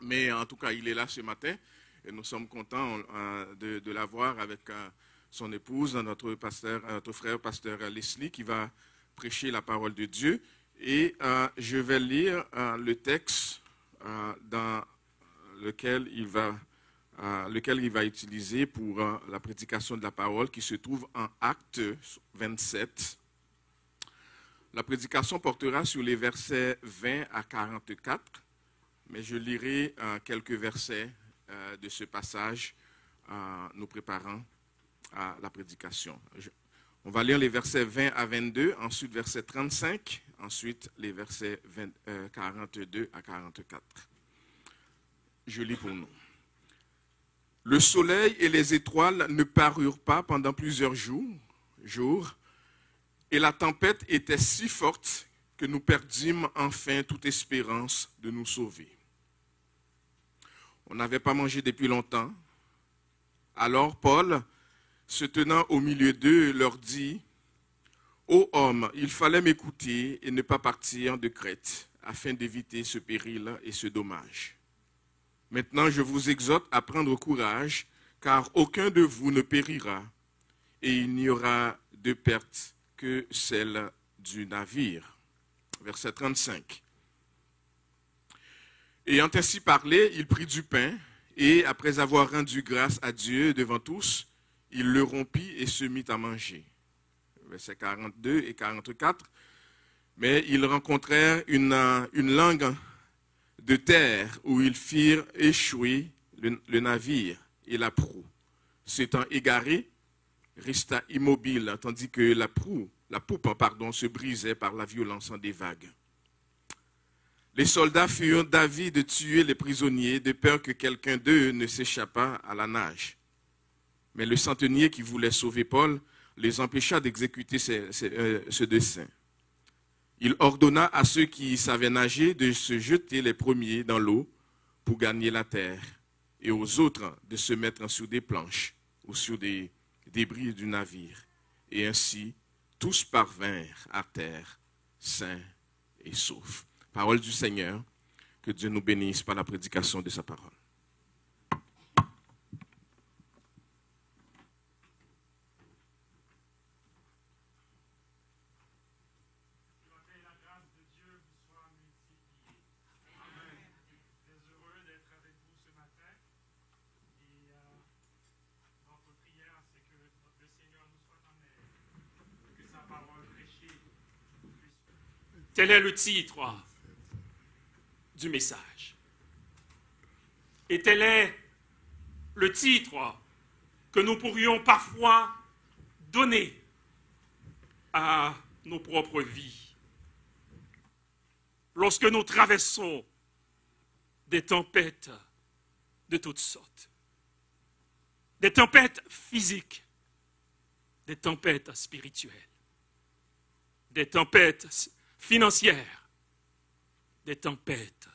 B: mais en tout cas, il est là ce matin. Et nous sommes contents de l'avoir avec son épouse, notre frère pasteur Leslie, qui va prêcher la parole de Dieu. Et je vais lire le texte dans lequel il va utiliser pour la prédication de la parole, qui se trouve en Actes 27. La prédication portera sur les versets 20 à 44, mais je lirai quelques versets de ce passage nous préparant à la prédication. On va lire les versets 20 à 22, ensuite verset 35, ensuite les versets 42 à 44. Je lis pour nous. Le soleil et les étoiles ne parurent pas pendant plusieurs jours, et la tempête était si forte que nous perdîmes enfin toute espérance de nous sauver. On n'avait pas mangé depuis longtemps. Alors Paul, se tenant au milieu d'eux, leur dit « Ô hommes, il fallait m'écouter et ne pas partir de Crète, afin d'éviter ce péril et ce dommage. Maintenant, je vous exhorte à prendre courage, car aucun de vous ne périra, et il n'y aura de perte que celle du navire. » Verset 35. Ayant ainsi parlé, il prit du pain, et après avoir rendu grâce à Dieu devant tous, il le rompit et se mit à manger. Versets 42 et 44. Mais ils rencontrèrent une langue de terre où ils firent échouer le navire et la proue. S'étant égaré, resta immobile, tandis que la poupe se brisait par la violence des vagues. Les soldats furent d'avis de tuer les prisonniers, de peur que quelqu'un d'eux ne s'échappât à la nage. Mais le centenier qui voulait sauver Paul les empêcha d'exécuter ce dessein. Il ordonna à ceux qui savaient nager de se jeter les premiers dans l'eau pour gagner la terre, et aux autres de se mettre sur des planches ou sur des débris du navire. Et ainsi, tous parvinrent à terre, sains et saufs. Parole du Seigneur, que Dieu nous bénisse par la prédication de sa parole.
G: Tel est le titre du message. Et tel est le titre que nous pourrions parfois donner à nos propres vies. Lorsque nous traversons des tempêtes de toutes sortes, des tempêtes physiques, des tempêtes spirituelles, des tempêtes financières, des tempêtes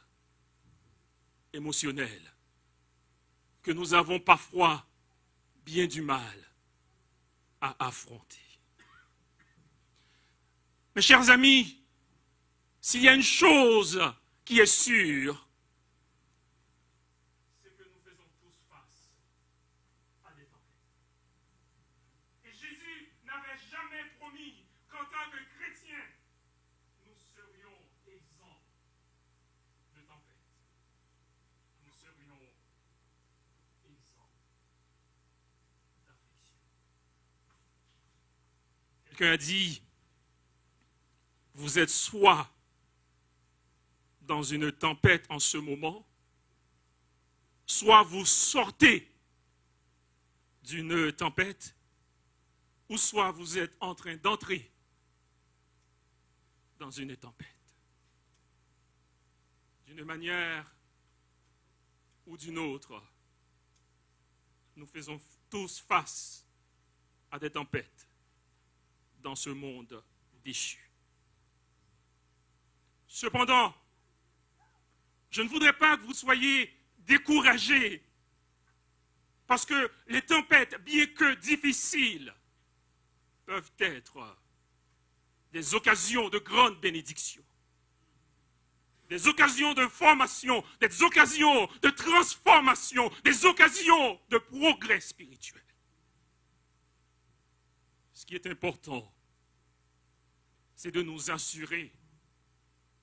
G: émotionnelles que nous avons parfois bien du mal à affronter. Mes chers amis, s'il y a une chose qui est sûre, c'est que nous faisons tous face à des tempêtes. Et Jésus n'avait jamais promis qu'en tant que chrétien, nous serions exempts de tempêtes. Nous serions exempts d'affliction. Quelqu'un a dit, vous êtes soit dans une tempête en ce moment, soit vous sortez d'une tempête, ou soit vous êtes en train d'entrer dans une tempête. D'une manière ou d'une autre, nous faisons tous face à des tempêtes dans ce monde déchu. Cependant, je ne voudrais pas que vous soyez découragés parce que les tempêtes, bien que difficiles, peuvent être des occasions de grande bénédiction, des occasions de formation, des occasions de transformation, des occasions de progrès spirituel. Ce qui est important, c'est de nous assurer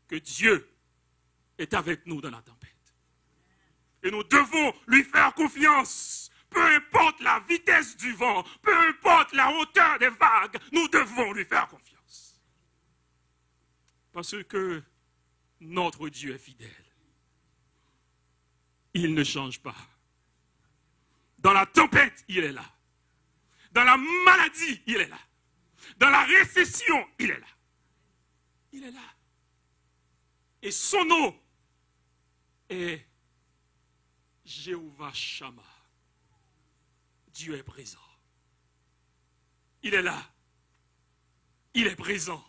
G: que Dieu est avec nous dans la tempête. Et nous devons lui faire confiance. Peu importe la vitesse du vent, peu importe la hauteur des vagues, nous devons lui faire confiance. Parce que notre Dieu est fidèle. Il ne change pas. Dans la tempête, il est là. Dans la maladie, il est là. Dans la récession, il est là. Il est là. Et son nom est Jéhovah Shammah. Dieu est présent. Il est là. Il est présent.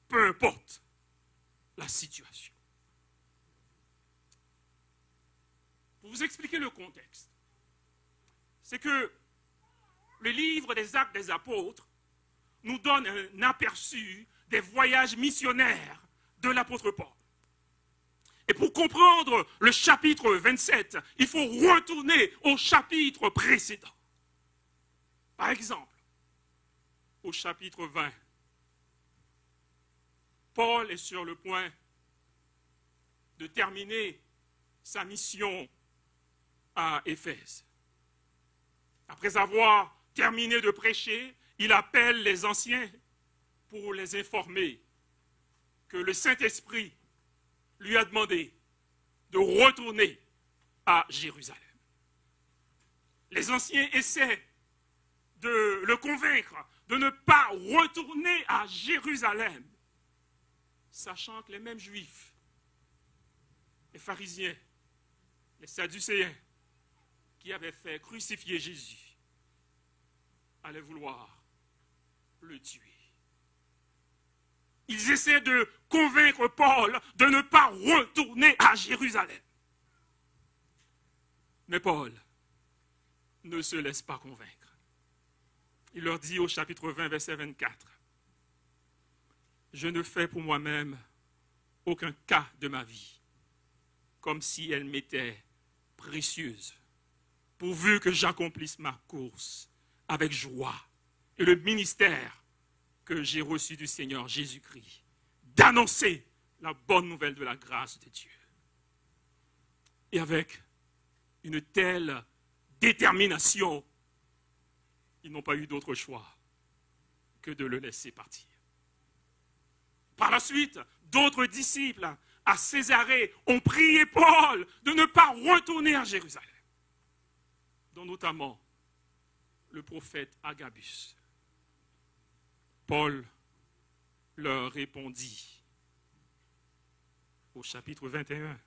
G: Peu importe la situation. Pour vous expliquer le contexte, c'est que le livre des Actes des Apôtres nous donne un aperçu des voyages missionnaires de l'apôtre Paul. Et pour comprendre le chapitre 27, il faut retourner au chapitre précédent. Par exemple, au chapitre 20, Paul est sur le point de terminer sa mission à Éphèse. Après avoir terminé de prêcher, il appelle les anciens pour les informer que le Saint-Esprit lui a demandé de retourner à Jérusalem. Les anciens essaient de le convaincre de ne pas retourner à Jérusalem, sachant que les mêmes Juifs, les pharisiens, les sadducéens, qui avaient fait crucifier Jésus, allaient vouloir le tuer. Ils essaient de convaincre Paul de ne pas retourner à Jérusalem. Mais Paul ne se laisse pas convaincre. Il leur dit au chapitre 20, verset 24, « Je ne fais pour moi-même aucun cas de ma vie, comme si elle m'était précieuse, pourvu que j'accomplisse ma course avec joie et le ministère que j'ai reçu du Seigneur Jésus-Christ, d'annoncer la bonne nouvelle de la grâce de Dieu. » Et avec une telle détermination, ils n'ont pas eu d'autre choix que de le laisser partir. Par la suite, d'autres disciples à Césarée ont prié Paul de ne pas retourner à Jérusalem, dont notamment le prophète Agabus. Paul leur répondit au chapitre 21,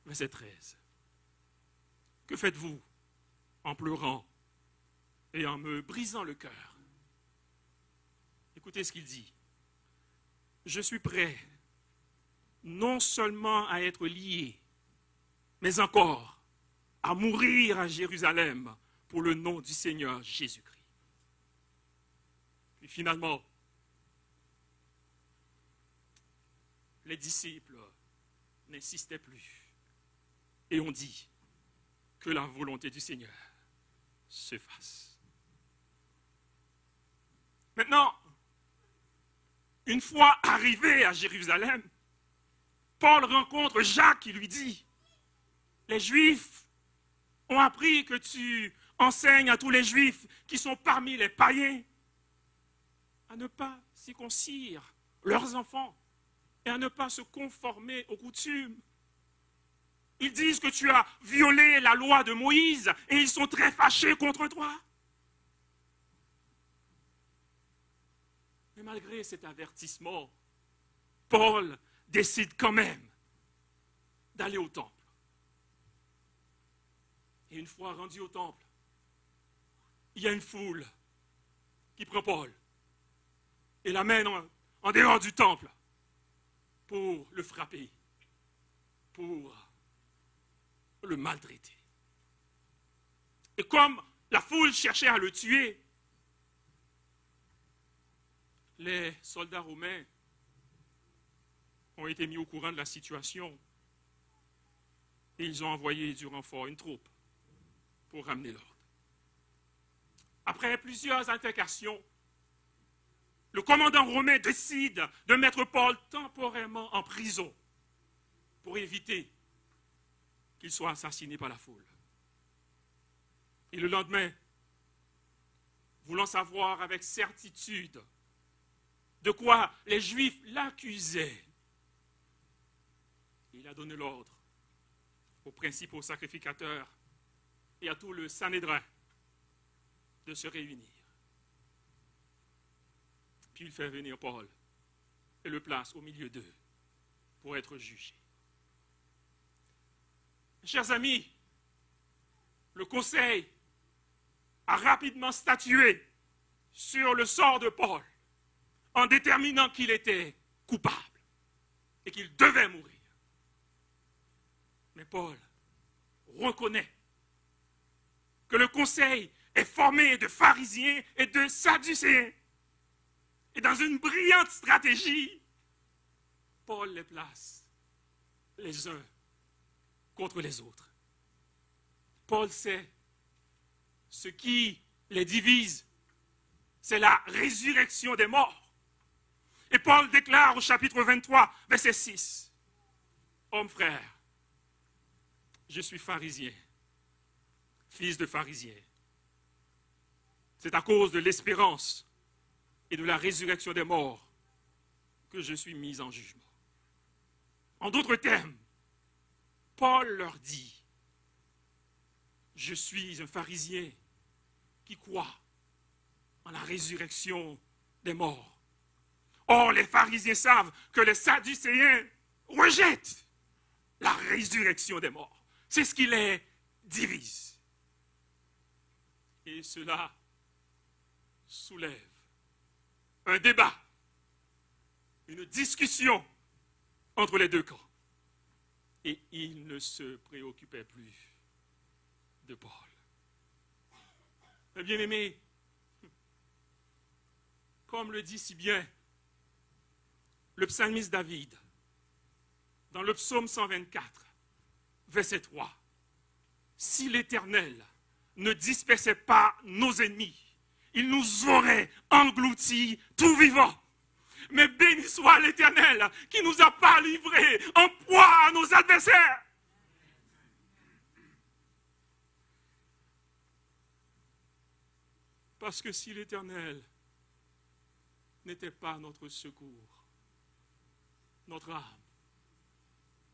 G: verset 13. « Que faites-vous en pleurant et en me brisant le cœur ?» Écoutez ce qu'il dit. « Je suis prêt non seulement à être lié, mais encore à mourir à Jérusalem pour le nom du Seigneur Jésus-Christ. » Et finalement, les disciples n'insistaient plus et ont dit que la volonté du Seigneur se fasse. Maintenant, une fois arrivé à Jérusalem, Paul rencontre Jacques qui lui dit « Les Juifs ont appris que tu enseignes à tous les Juifs qui sont parmi les païens à ne pas circoncire leurs enfants et à ne pas se conformer aux coutumes. Ils disent que tu as violé la loi de Moïse et ils sont très fâchés contre toi. » Mais malgré cet avertissement, Paul décide quand même d'aller au temple Et une fois rendu au temple, il y a une foule qui prend Paul et l'amène en dehors du temple pour le frapper, pour le maltraiter. Et comme la foule cherchait à le tuer, les soldats romains ont été mis au courant de la situation et ils ont envoyé du renfort, une troupe, pour ramener l'ordre. Après plusieurs altercations, le commandant romain décide de mettre Paul temporairement en prison pour éviter qu'il soit assassiné par la foule. Et le lendemain, voulant savoir avec certitude de quoi les Juifs l'accusaient, il a donné l'ordre aux principaux sacrificateurs et à tout le Sanhédrin de se réunir. Puis il fait venir Paul et le place au milieu d'eux pour être jugé. Chers amis, le conseil a rapidement statué sur le sort de Paul en déterminant qu'il était coupable et qu'il devait mourir. Mais Paul reconnaît que le conseil est formé de pharisiens et de sadducéens. Et dans une brillante stratégie, Paul les place les uns contre les autres. Paul sait ce qui les divise, c'est la résurrection des morts. Et Paul déclare au chapitre 23, verset 6, « Homme frère, je suis pharisien, fils de pharisien. C'est à cause de l'espérance et de la résurrection des morts que je suis mis en jugement. » En d'autres termes, Paul leur dit, « Je suis un pharisien qui croit en la résurrection des morts. Or, les pharisiens savent que les sadducéens rejettent la résurrection des morts. C'est ce qui les divise. Et cela soulève un débat, une discussion entre les deux camps. Et ils ne se préoccupaient plus de Paul. Mais bien aimé, comme le dit si bien le psalmiste David, dans le psaume 124, verset 3, « Si l'Éternel ne dispersait pas nos ennemis, il nous aurait engloutis tout vivants. Mais béni soit l'Éternel qui ne nous a pas livrés en proie à nos adversaires. » Parce que si l'Éternel n'était pas notre secours, notre âme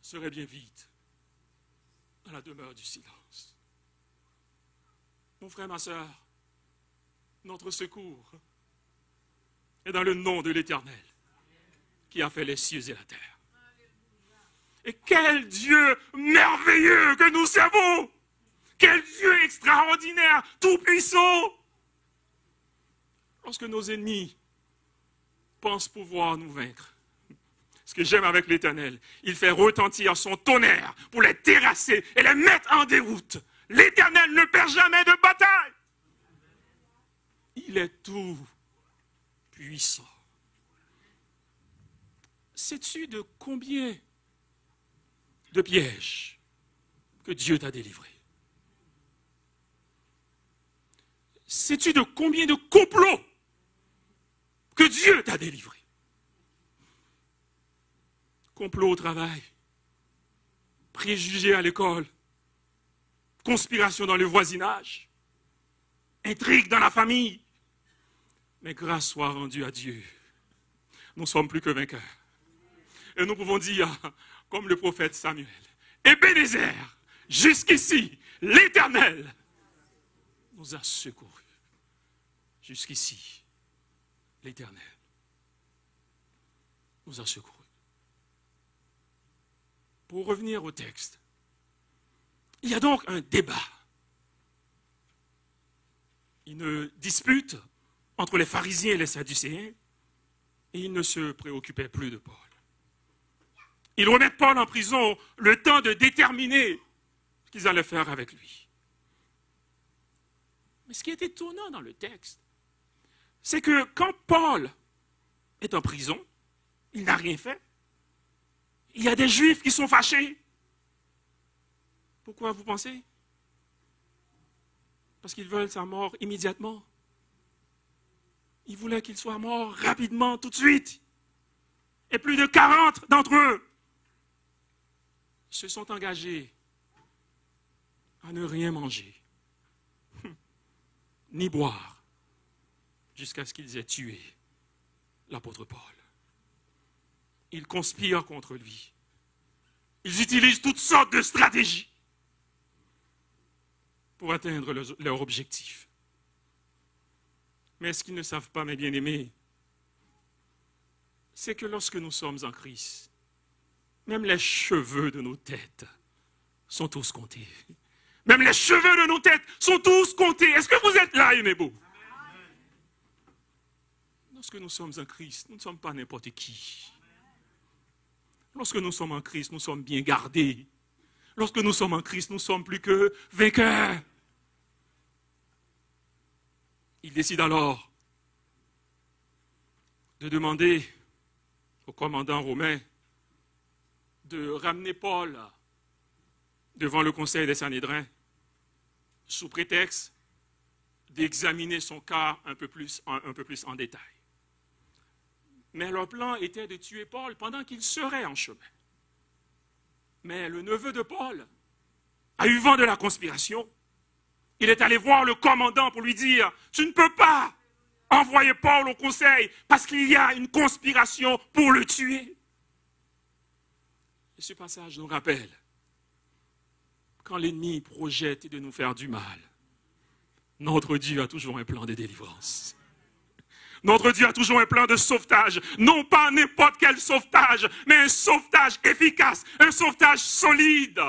G: serait bien vite dans la demeure du silence. Mon frère, ma sœur, notre secours est dans le nom de l'Éternel qui a fait les cieux et la terre. Et quel Dieu merveilleux que nous servons! Quel Dieu extraordinaire, tout-puissant! Lorsque nos ennemis pensent pouvoir nous vaincre, ce que j'aime avec l'Éternel, il fait retentir son tonnerre pour les terrasser et les mettre en déroute. L'Éternel ne perd jamais de bataille. Il est tout puissant. Sais-tu de combien de pièges que Dieu t'a délivré? Sais-tu de combien de complots que Dieu t'a délivré? Complot au travail, préjugés à l'école, conspiration dans le voisinage, intrigue dans la famille. Mais grâce soit rendue à Dieu, nous ne sommes plus que vainqueurs. Et nous pouvons dire, comme le prophète Samuel, « Ebenezer, jusqu'ici, l'Éternel nous a secourus. » Jusqu'ici, l'Éternel nous a secourus. Pour revenir au texte, il y a donc un débat une dispute entre les pharisiens et les sadducéens, et ils ne se préoccupaient plus de Paul. Ils remettent Paul en prison le temps de déterminer ce qu'ils allaient faire avec lui. Mais ce qui est étonnant dans le texte, c'est que quand Paul est en prison, il n'a rien fait. Il y a des Juifs qui sont fâchés. Pourquoi vous pensez? Parce qu'ils veulent sa mort immédiatement. Ils voulaient qu'il soit mort rapidement, tout de suite. Et plus de 40 d'entre eux se sont engagés à ne rien manger, ni boire, jusqu'à ce qu'ils aient tué l'apôtre Paul. Ils conspirent contre lui. Ils utilisent toutes sortes de stratégies pour atteindre leur objectif. Mais ce qu'ils ne savent pas, mes bien-aimés, c'est que lorsque nous sommes en Christ, même les cheveux de nos têtes sont tous comptés. Même les cheveux de nos têtes sont tous comptés. Est-ce que vous êtes là, aimez-vous? Lorsque nous sommes en Christ, nous ne sommes pas n'importe qui. Lorsque nous sommes en Christ, nous sommes bien gardés. Lorsque nous sommes en Christ, nous sommes plus que vainqueurs. Il décide alors de demander au commandant romain de ramener Paul devant le conseil des Sanhédrins sous prétexte d'examiner son cas un peu plus en détail. Mais leur plan était de tuer Paul pendant qu'il serait en chemin. Mais le neveu de Paul a eu vent de la conspiration. Il est allé voir le commandant pour lui dire « Tu ne peux pas envoyer Paul au conseil parce qu'il y a une conspiration pour le tuer. » Et ce passage nous rappelle, quand l'ennemi projette de nous faire du mal, notre Dieu a toujours un plan de délivrance. Notre Dieu a toujours un plan de sauvetage. Non pas n'importe quel sauvetage, mais un sauvetage efficace, un sauvetage solide,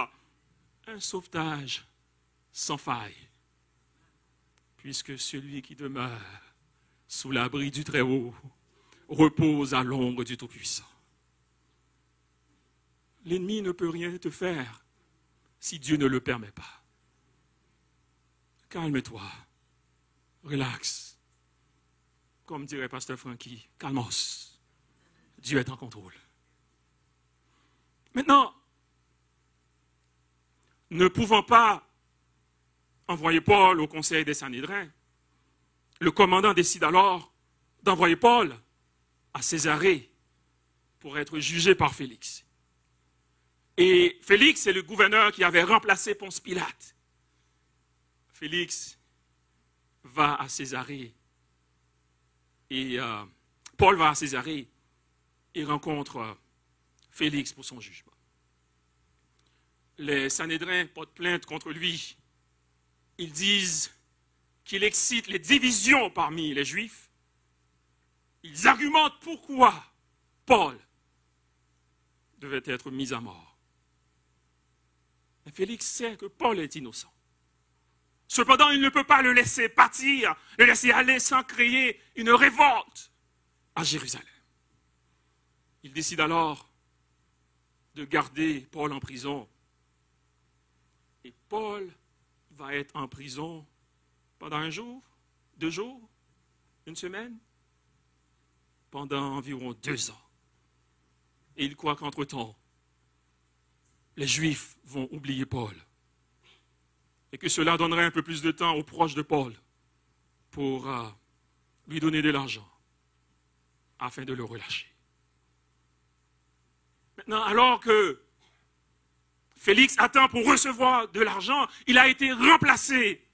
G: un sauvetage sans faille. Puisque celui qui demeure sous l'abri du Très-Haut repose à l'ombre du Tout-Puissant. L'ennemi ne peut rien te faire si Dieu ne le permet pas. Calme-toi, relax. Comme dirait Pasteur Frankie, calmos. Dieu est en contrôle. Maintenant, ne pouvant pas envoyer Paul au conseil des Sanhédrins, le commandant décide alors d'envoyer Paul à Césarée pour être jugé par Félix. Et Félix, c'est le gouverneur qui avait remplacé Ponce Pilate. Félix va à Césarée. Et Paul va à Césarée et rencontre Félix pour son jugement. Les Sanhédrins portent plainte contre lui. Ils disent qu'il excite les divisions parmi les Juifs. Ils argumentent pourquoi Paul devait être mis à mort. Mais Félix sait que Paul est innocent. Cependant, il ne peut pas le laisser partir, le laisser aller sans créer une révolte à Jérusalem. Il décide alors de garder Paul en prison. Et Paul va être en prison pendant un jour, 2 jours, 1 semaine, pendant environ 2 ans. Et il croit qu'entre-temps, les Juifs vont oublier Paul. Et que cela donnerait un peu plus de temps aux proches de Paul pour lui donner de l'argent afin de le relâcher. Maintenant, alors que Félix attend pour recevoir de l'argent, il a été remplacé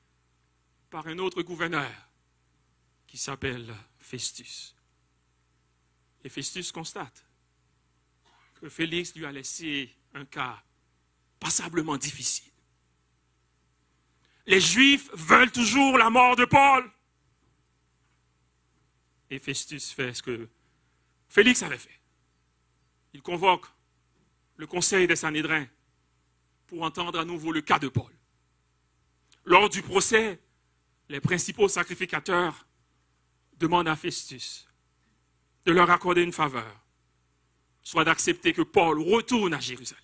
G: par un autre gouverneur qui s'appelle Festus. Et Festus constate que Félix lui a laissé un cas passablement difficile. Les Juifs veulent toujours la mort de Paul. Et Festus fait ce que Félix avait fait. Il convoque le conseil des Sanhédrins pour entendre à nouveau le cas de Paul. Lors du procès, les principaux sacrificateurs demandent à Festus de leur accorder une faveur, soit d'accepter que Paul retourne à Jérusalem.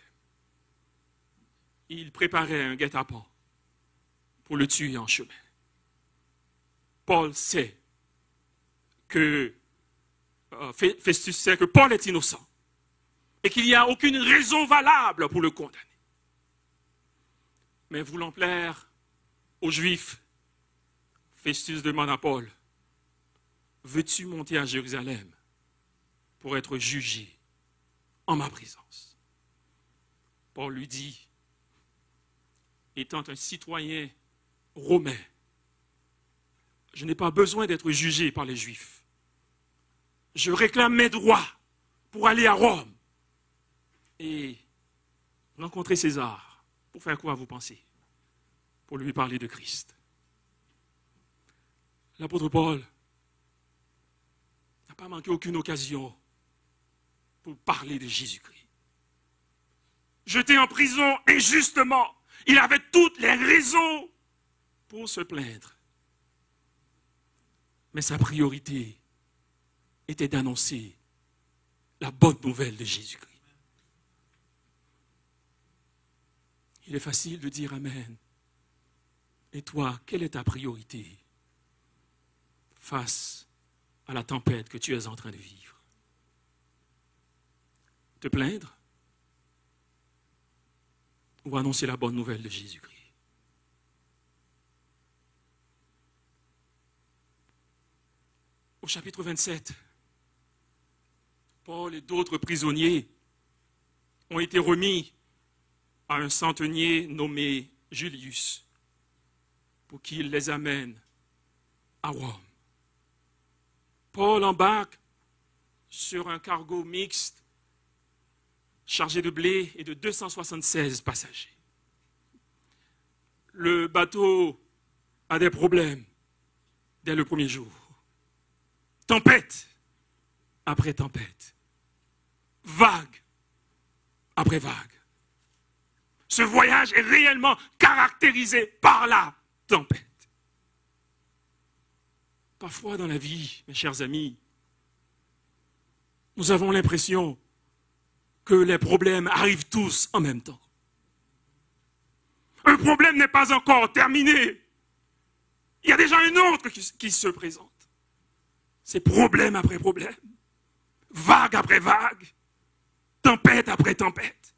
G: Il préparait un guet-apens pour le tuer en chemin. Paul sait que Festus sait que Paul est innocent et qu'il n'y a aucune raison valable pour le condamner. Mais voulant plaire aux Juifs, Festus demande à Paul, « Veux-tu monter à Jérusalem pour être jugé en ma présence ?» Paul lui dit, étant un citoyen romain, je n'ai pas besoin d'être jugé par les Juifs. Je réclame mes droits pour aller à Rome et rencontrer César. Pour faire quoi, vous pensez? Pour lui parler de Christ. L'apôtre Paul n'a pas manqué aucune occasion pour parler de Jésus-Christ. Jeté en prison injustement, il avait toutes les raisons pour se plaindre. Mais sa priorité était d'annoncer la bonne nouvelle de Jésus-Christ. Il est facile de dire Amen. Et toi, quelle est ta priorité face à la tempête que tu es en train de vivre? Te plaindre ou annoncer la bonne nouvelle de Jésus-Christ? Au chapitre 27, Paul et d'autres prisonniers ont été remis à un centenier nommé Julius pour qu'il les amène à Rome. Paul embarque sur un cargo mixte chargé de blé et de 276 passagers. Le bateau a des problèmes dès le premier jour. Tempête après tempête. Vague après vague. Ce voyage est réellement caractérisé par la tempête. Parfois dans la vie, mes chers amis, nous avons l'impression que les problèmes arrivent tous en même temps. Un problème n'est pas encore terminé. Il y a déjà un autre qui se présente. C'est problème après problème, vague après vague, tempête après tempête.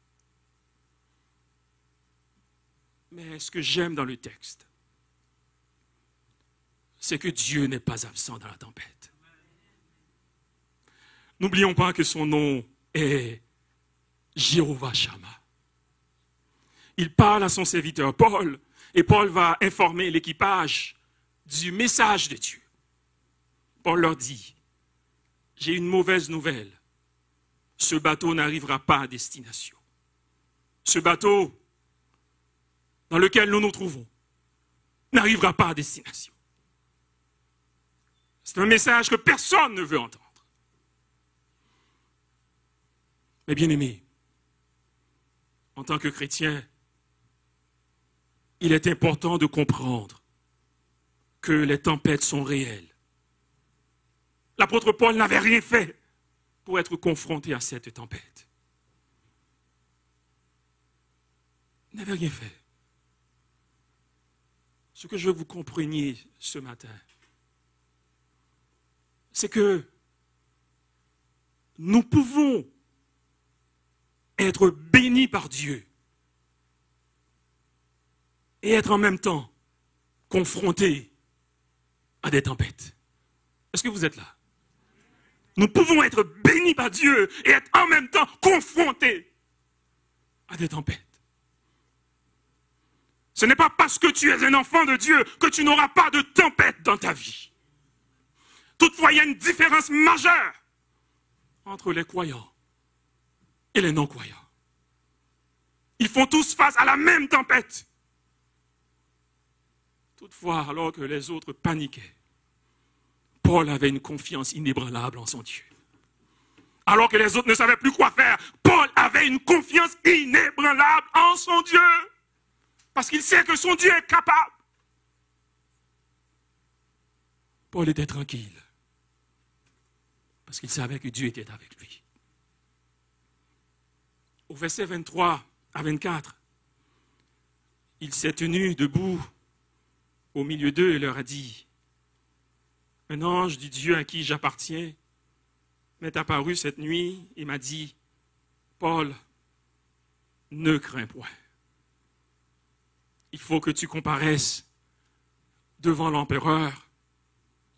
G: Mais ce que j'aime dans le texte, c'est que Dieu n'est pas absent dans la tempête. N'oublions pas que son nom est Jéhovah Shammah. Il parle à son serviteur Paul, et Paul va informer l'équipage du message de Dieu. Paul leur dit, j'ai une mauvaise nouvelle. Ce bateau n'arrivera pas à destination. Ce bateau dans lequel nous nous trouvons n'arrivera pas à destination. C'est un message que personne ne veut entendre. Mais bien aimé, en tant que chrétien, il est important de comprendre que les tempêtes sont réelles. L'apôtre Paul n'avait rien fait pour être confronté à cette tempête. Il n'avait rien fait. Ce que je veux que vous compreniez ce matin, c'est que nous pouvons être bénis par Dieu et être en même temps confrontés à des tempêtes. Est-ce que vous êtes là? Nous pouvons être bénis par Dieu et être en même temps confrontés à des tempêtes. Ce n'est pas parce que tu es un enfant de Dieu que tu n'auras pas de tempête dans ta vie. Toutefois, il y a une différence majeure entre les croyants et les non-croyants. Ils font tous face à la même tempête. Toutefois, alors que les autres paniquaient, Paul avait une confiance inébranlable en son Dieu. Alors que les autres ne savaient plus quoi faire, Paul avait une confiance inébranlable en son Dieu. Parce qu'il sait que son Dieu est capable. Paul était tranquille. Parce qu'il savait que Dieu était avec lui. Au verset 23 à 24, il s'est tenu debout au milieu d'eux et leur a dit, « Un ange du Dieu à qui j'appartiens m'est apparu cette nuit et m'a dit, « Paul, ne crains point. Il faut que tu comparaisses devant l'empereur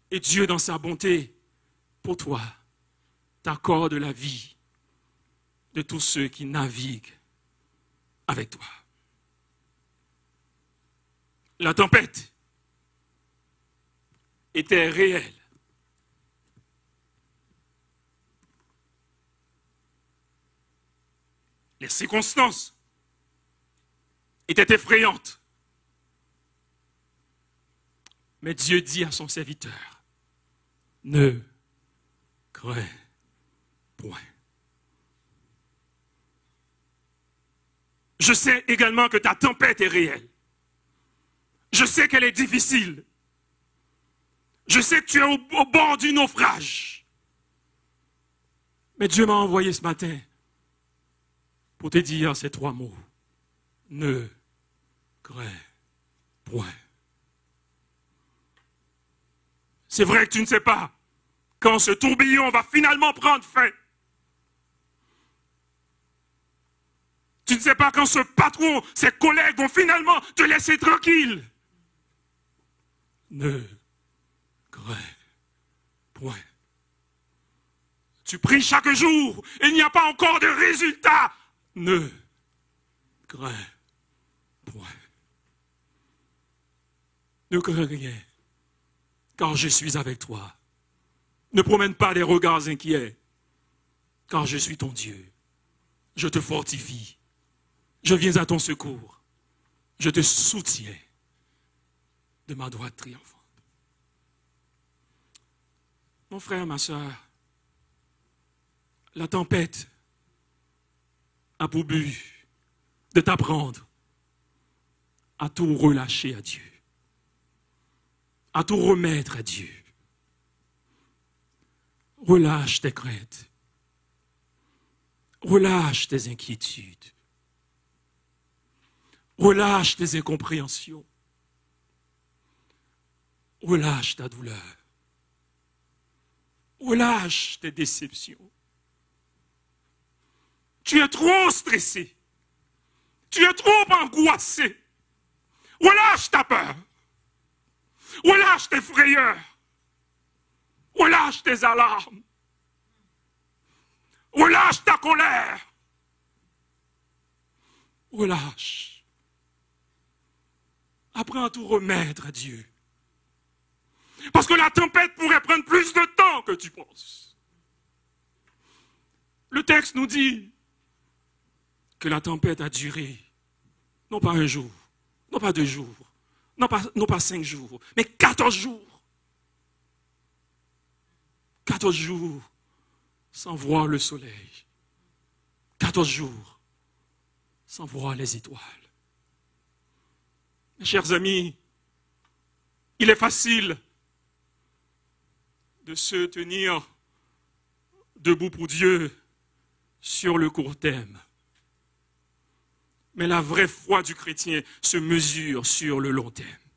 G: et Dieu dans sa bonté pour toi t'accorde la vie de tous ceux qui naviguent avec toi. » La tempête était réelle. Les circonstances étaient effrayantes. Mais Dieu dit à son serviteur, ne crains point. Je sais également que ta tempête est réelle. Je sais qu'elle est difficile. Je sais que tu es au bord du naufrage. Mais Dieu m'a envoyé ce matin pour te dire ces 3 mots. Ne crains point. C'est vrai que tu ne sais pas quand ce tourbillon va finalement prendre fin. Tu ne sais pas quand ce patron, ses collègues vont finalement te laisser tranquille. Ne crains point. Tu pries chaque jour et il n'y a pas encore de résultat. Ne crains point. Ne crains rien, car je suis avec toi. Ne promène pas des regards inquiets, car je suis ton Dieu. Je te fortifie. Je viens à ton secours. Je te soutiens de ma droite triomphante. Mon frère, ma soeur, la tempête a pour but de t'apprendre à tout relâcher à Dieu, à tout remettre à Dieu. Relâche tes craintes, relâche tes inquiétudes, relâche tes incompréhensions, relâche ta douleur, relâche tes déceptions. Tu es trop stressé, tu es trop angoissé. Relâche ta peur, relâche tes frayeurs, relâche tes alarmes, relâche ta colère, relâche. Apprends à tout remettre à Dieu. Parce que la tempête pourrait prendre plus de temps que tu penses. Le texte nous dit que la tempête a duré, non pas un jour, non pas 2 jours, non pas 5 jours, mais 14 jours. 14 jours sans voir le soleil. 14 jours sans voir les étoiles. Mes chers amis, il est facile de se tenir debout pour Dieu sur le court terme. Mais la vraie foi du chrétien se mesure sur le long terme.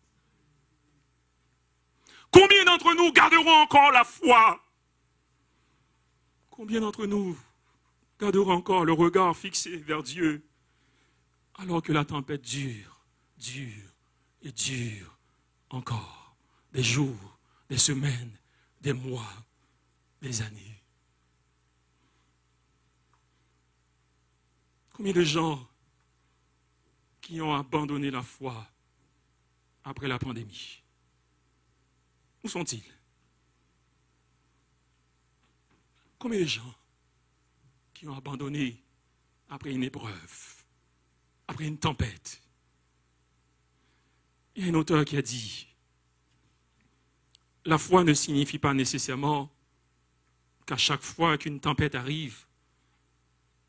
G: Combien d'entre nous garderont encore la foi? Combien d'entre nous garderont encore le regard fixé vers Dieu alors que la tempête dure et dure encore des jours, des semaines, des mois, des années? Combien de gens qui ont abandonné la foi après la pandémie? Où sont-ils? Combien de gens qui ont abandonné après une épreuve, après une tempête? Il y a un auteur qui a dit, la foi ne signifie pas nécessairement qu'à chaque fois qu'une tempête arrive,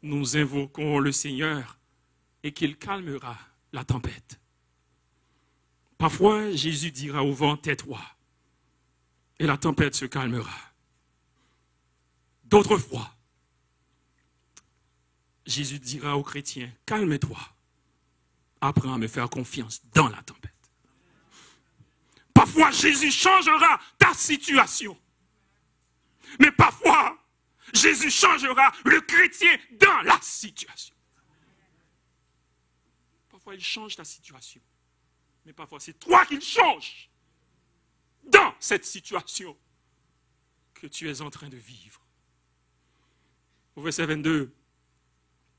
G: nous invoquons le Seigneur et qu'il calmera la tempête. Parfois, Jésus dira au vent, tais-toi. et la tempête se calmera. D'autres fois, Jésus dira aux chrétiens, calme-toi, apprends à me faire confiance dans la tempête. Parfois, Jésus changera ta situation. Mais parfois, Jésus changera le chrétien dans la situation. Parfois, il change ta situation. Mais parfois, c'est toi qui le changes dans cette situation que tu es en train de vivre. Au verset 22,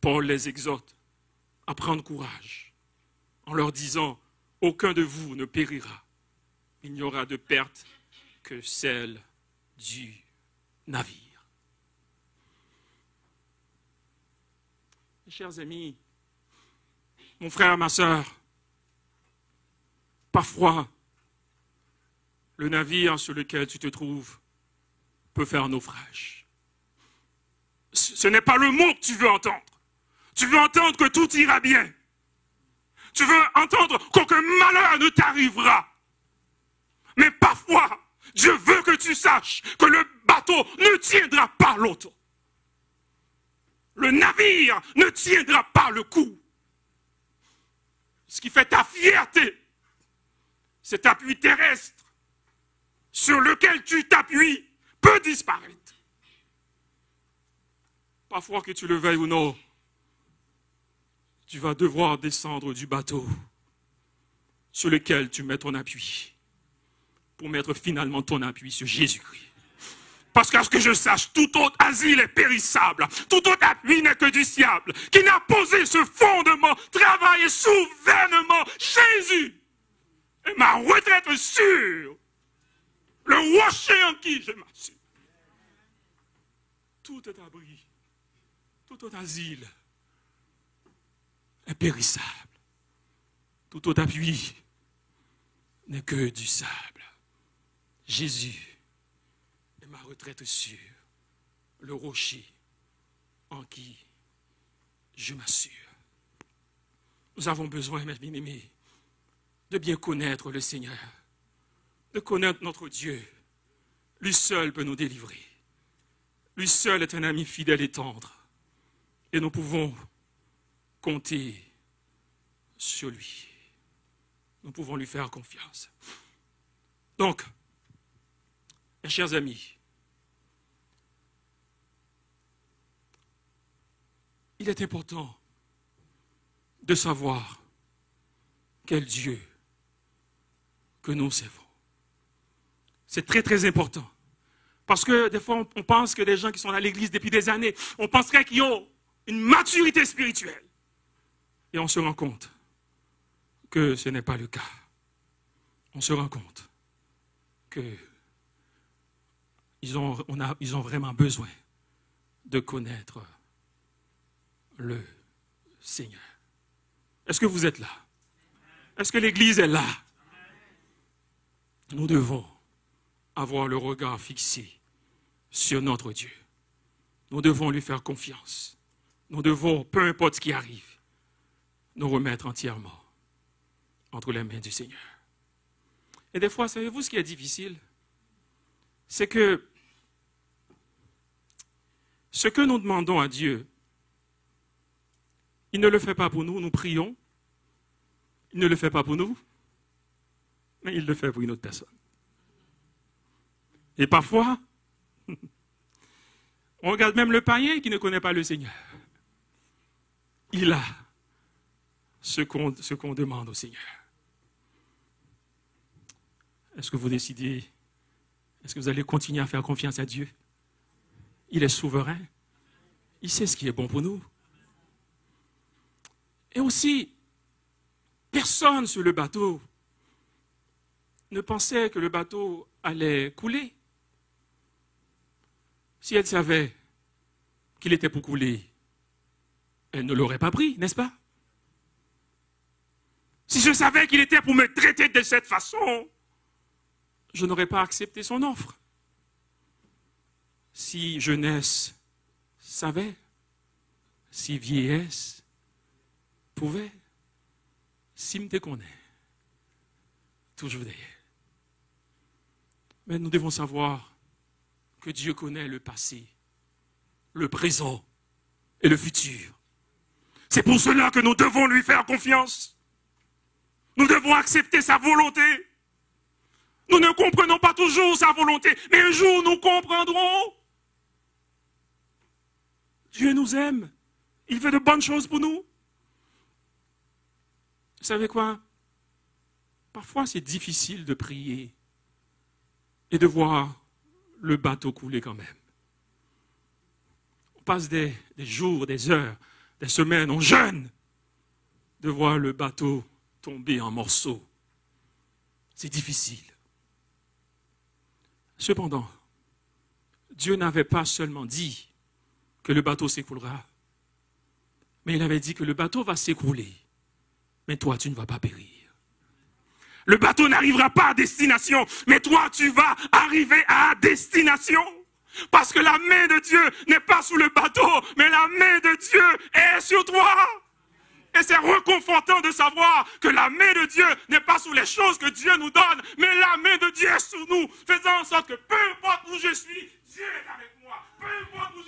G: Paul les exhorte à prendre courage en leur disant, aucun de vous ne périra. Il n'y aura de perte que celle du navire. Mes chers amis, mon frère, ma sœur, parfois, le navire sur lequel tu te trouves peut faire naufrage. Ce n'est pas le mot que tu veux entendre. Tu veux entendre que tout ira bien. Tu veux entendre qu'aucun malheur ne t'arrivera. Mais parfois, Dieu veut que tu saches que le bateau ne tiendra pas longtemps. Le navire ne tiendra pas le coup. Ce qui fait ta fierté, cet appui terrestre sur lequel tu t'appuies peut disparaître. Parfois, que tu le veuilles ou non, tu vas devoir descendre du bateau sur lequel tu mets ton appui pour mettre finalement ton appui sur Jésus-Christ. Parce qu'à ce que je sache, tout autre asile est périssable. Tout autre appui n'est que du diable qui n'a posé ce fondement, travaillé souverainement Jésus. Et ma retraite sûre, le rocher en qui je m'assure. Tout est abri, tout autre asile est périssable. Tout autre appui n'est que du sable. Jésus est ma retraite sûre, le rocher en qui je m'assure. Nous avons besoin, mes bien-aimés, de bien connaître le Seigneur, de connaître notre Dieu. Lui seul peut nous délivrer. Lui seul est un ami fidèle et tendre. Et nous pouvons compter sur lui. Nous pouvons lui faire confiance. Donc, mes chers amis, il est important de savoir quel Dieu que nous servons. C'est très très important. Parce que des fois, on pense que les gens qui sont à l'église depuis des années, on penserait qu'ils ont une maturité spirituelle. Et on se rend compte que ce n'est pas le cas. On se rend compte que ils ont vraiment besoin de connaître le Seigneur. Est-ce que vous êtes là? Est-ce que l'Église est là? Nous devons avoir le regard fixé sur notre Dieu. Nous devons lui faire confiance. Nous devons, peu importe ce qui arrive, nous remettre entièrement entre les mains du Seigneur. Et des fois, savez-vous ce qui est difficile? C'est que ce que nous demandons à Dieu, il ne le fait pas pour nous, nous prions. Il ne le fait pas pour nous, mais il le fait pour une autre personne. Et parfois, on regarde même le païen qui ne connaît pas le Seigneur. Il a ce qu'on demande au Seigneur. Est-ce que vous décidez, est-ce que vous allez continuer à faire confiance à Dieu? Il est souverain. Il sait ce qui est bon pour nous. Et aussi, personne sur le bateau ne pensait que le bateau allait couler. Si elle savait qu'il était pour couler, elle ne l'aurait pas pris, n'est-ce pas? Si je savais qu'il était pour me traiter de cette façon, je n'aurais pas accepté son offre. Si jeunesse savait, si vieillesse pouvait, si me connaît, toujours derrière. Mais nous devons savoir que Dieu connaît le passé, le présent et le futur. C'est pour cela que nous devons lui faire confiance. Nous devons accepter sa volonté. Nous ne comprenons pas toujours sa volonté, mais un jour nous comprendrons. Dieu nous aime. Il fait de bonnes choses pour nous. Vous savez quoi? Parfois c'est difficile de prier et de voir le bateau couler quand même. On passe des jours, des heures, des semaines, on jeûne de voir le bateau tomber en morceaux. C'est difficile. Cependant, Dieu n'avait pas seulement dit que le bateau s'écoulera, mais il avait dit que le bateau va s'écrouler, mais toi tu ne vas pas périr. Le bateau n'arrivera pas à destination, mais toi tu vas arriver à destination. Parce que la main de Dieu n'est pas sous le bateau, mais la main de Dieu est sur toi. Et c'est réconfortant de savoir que la main de Dieu n'est pas sous les choses que Dieu nous donne, mais la main de Dieu est sur nous, faisant en sorte que peu importe où je suis, Dieu est avec moi. Peu importe où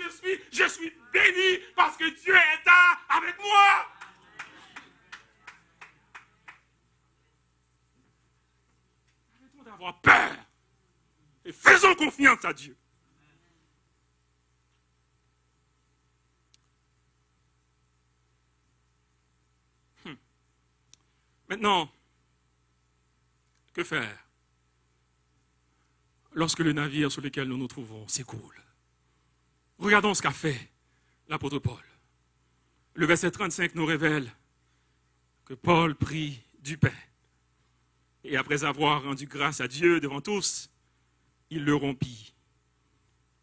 G: je suis béni parce que Dieu est là avec moi. Arrêtons d'avoir peur et faisons confiance à Dieu. Maintenant, que faire lorsque le navire sur lequel nous nous trouvons s'écoule? Regardons ce qu'a fait l'apôtre Paul. Le verset 35 nous révèle que Paul prit du pain et après avoir rendu grâce à Dieu devant tous, il le rompit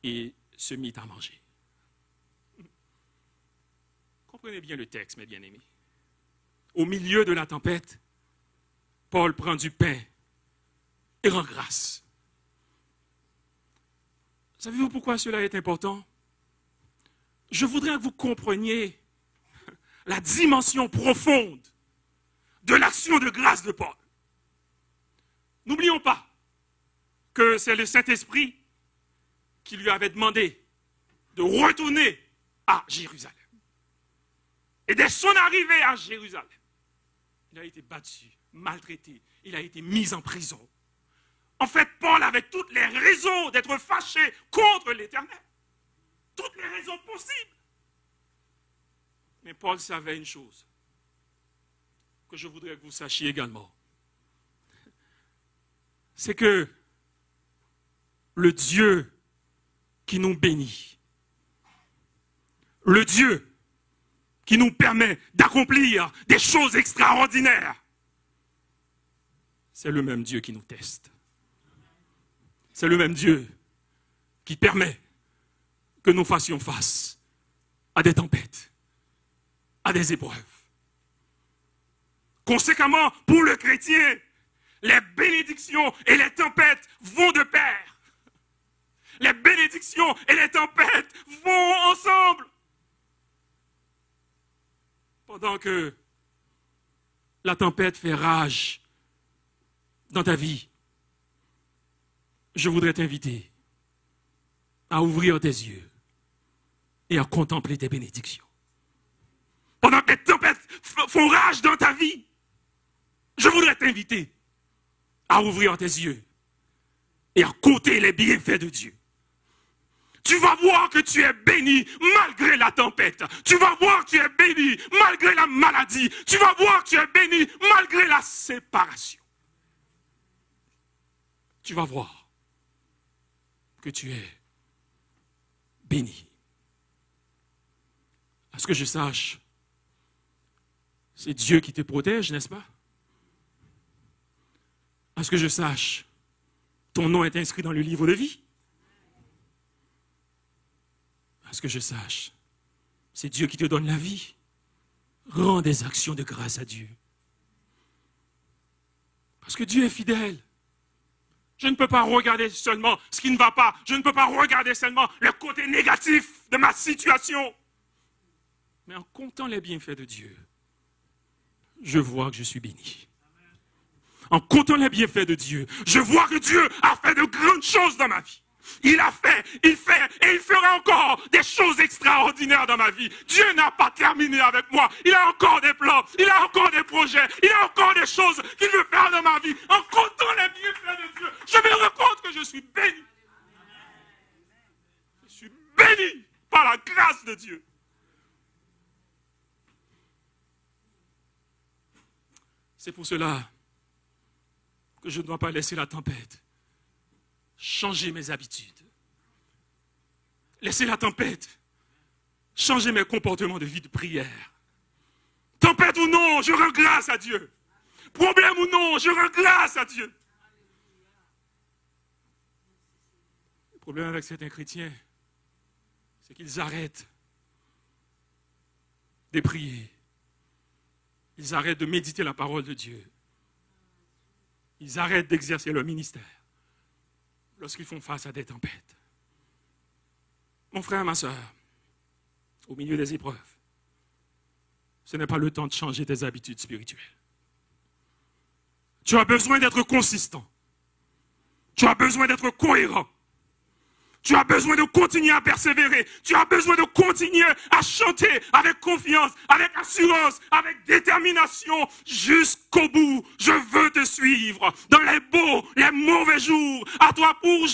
G: et se mit à manger. Comprenez bien le texte, mes bien-aimés. Au milieu de la tempête, Paul prend du pain et rend grâce. Savez-vous pourquoi cela est important? Je voudrais que vous compreniez la dimension profonde de l'action de grâce de Paul. N'oublions pas que c'est le Saint-Esprit qui lui avait demandé de retourner à Jérusalem. Et dès son arrivée à Jérusalem, il a été battu, maltraité, il a été mis en prison. En fait, Paul avait toutes les raisons d'être fâché contre l'Éternel. Toutes les raisons possibles. Mais Paul savait une chose, que je voudrais que vous sachiez également. C'est que le Dieu qui nous bénit, le Dieu qui nous permet d'accomplir des choses extraordinaires, c'est le même Dieu qui nous teste. C'est le même Dieu qui permet que nous fassions face à des tempêtes, à des épreuves. Conséquemment, pour le chrétien, les bénédictions et les tempêtes vont de pair. Les bénédictions et les tempêtes vont ensemble. Pendant que la tempête fait rage dans ta vie, je voudrais t'inviter à ouvrir tes yeux et à contempler tes bénédictions. Pendant que les tempêtes font rage dans ta vie, je voudrais t'inviter à ouvrir tes yeux et à compter les bienfaits de Dieu. Tu vas voir que tu es béni malgré la tempête. Tu vas voir que tu es béni malgré la maladie. Tu vas voir que tu es béni malgré la séparation. Tu vas voir que tu es béni. À ce que je sache, c'est Dieu qui te protège, n'est-ce pas? À ce que je sache, ton nom est inscrit dans le livre de vie. À ce que je sache, c'est Dieu qui te donne la vie. Rends des actions de grâce à Dieu. Parce que Dieu est fidèle. Je ne peux pas regarder seulement ce qui ne va pas. Je ne peux pas regarder seulement le côté négatif de ma situation. Mais en comptant les bienfaits de Dieu, je vois que je suis béni. En comptant les bienfaits de Dieu, je vois que Dieu a fait de grandes choses dans ma vie. Il a fait, il fait et il fera encore des choses extraordinaires dans ma vie. Dieu n'a pas terminé avec moi. Il a encore des plans, il a encore des projets, il a encore des choses qu'il veut faire dans ma vie. En comptant les bienfaits de Dieu, je me rends compte que je suis béni. Je suis béni par la grâce de Dieu. C'est pour cela que je ne dois pas laisser la tempête changer mes habitudes. Laisser la tempête changer mes comportements de vie de prière. Tempête ou non, je rends grâce à Dieu. Problème ou non, je rends grâce à Dieu. Le problème avec certains chrétiens, c'est qu'ils arrêtent de prier. Ils arrêtent de méditer la parole de Dieu. Ils arrêtent d'exercer leur ministère lorsqu'ils font face à des tempêtes. Mon frère, ma soeur, au milieu des épreuves, ce n'est pas le temps de changer tes habitudes spirituelles. Tu as besoin d'être consistant. Tu as besoin d'être cohérent. Tu as besoin de continuer à persévérer. Tu as besoin de continuer à chanter avec confiance, avec assurance, avec détermination jusqu'au bout. Je veux te suivre dans les beaux, les mauvais jours. À toi pour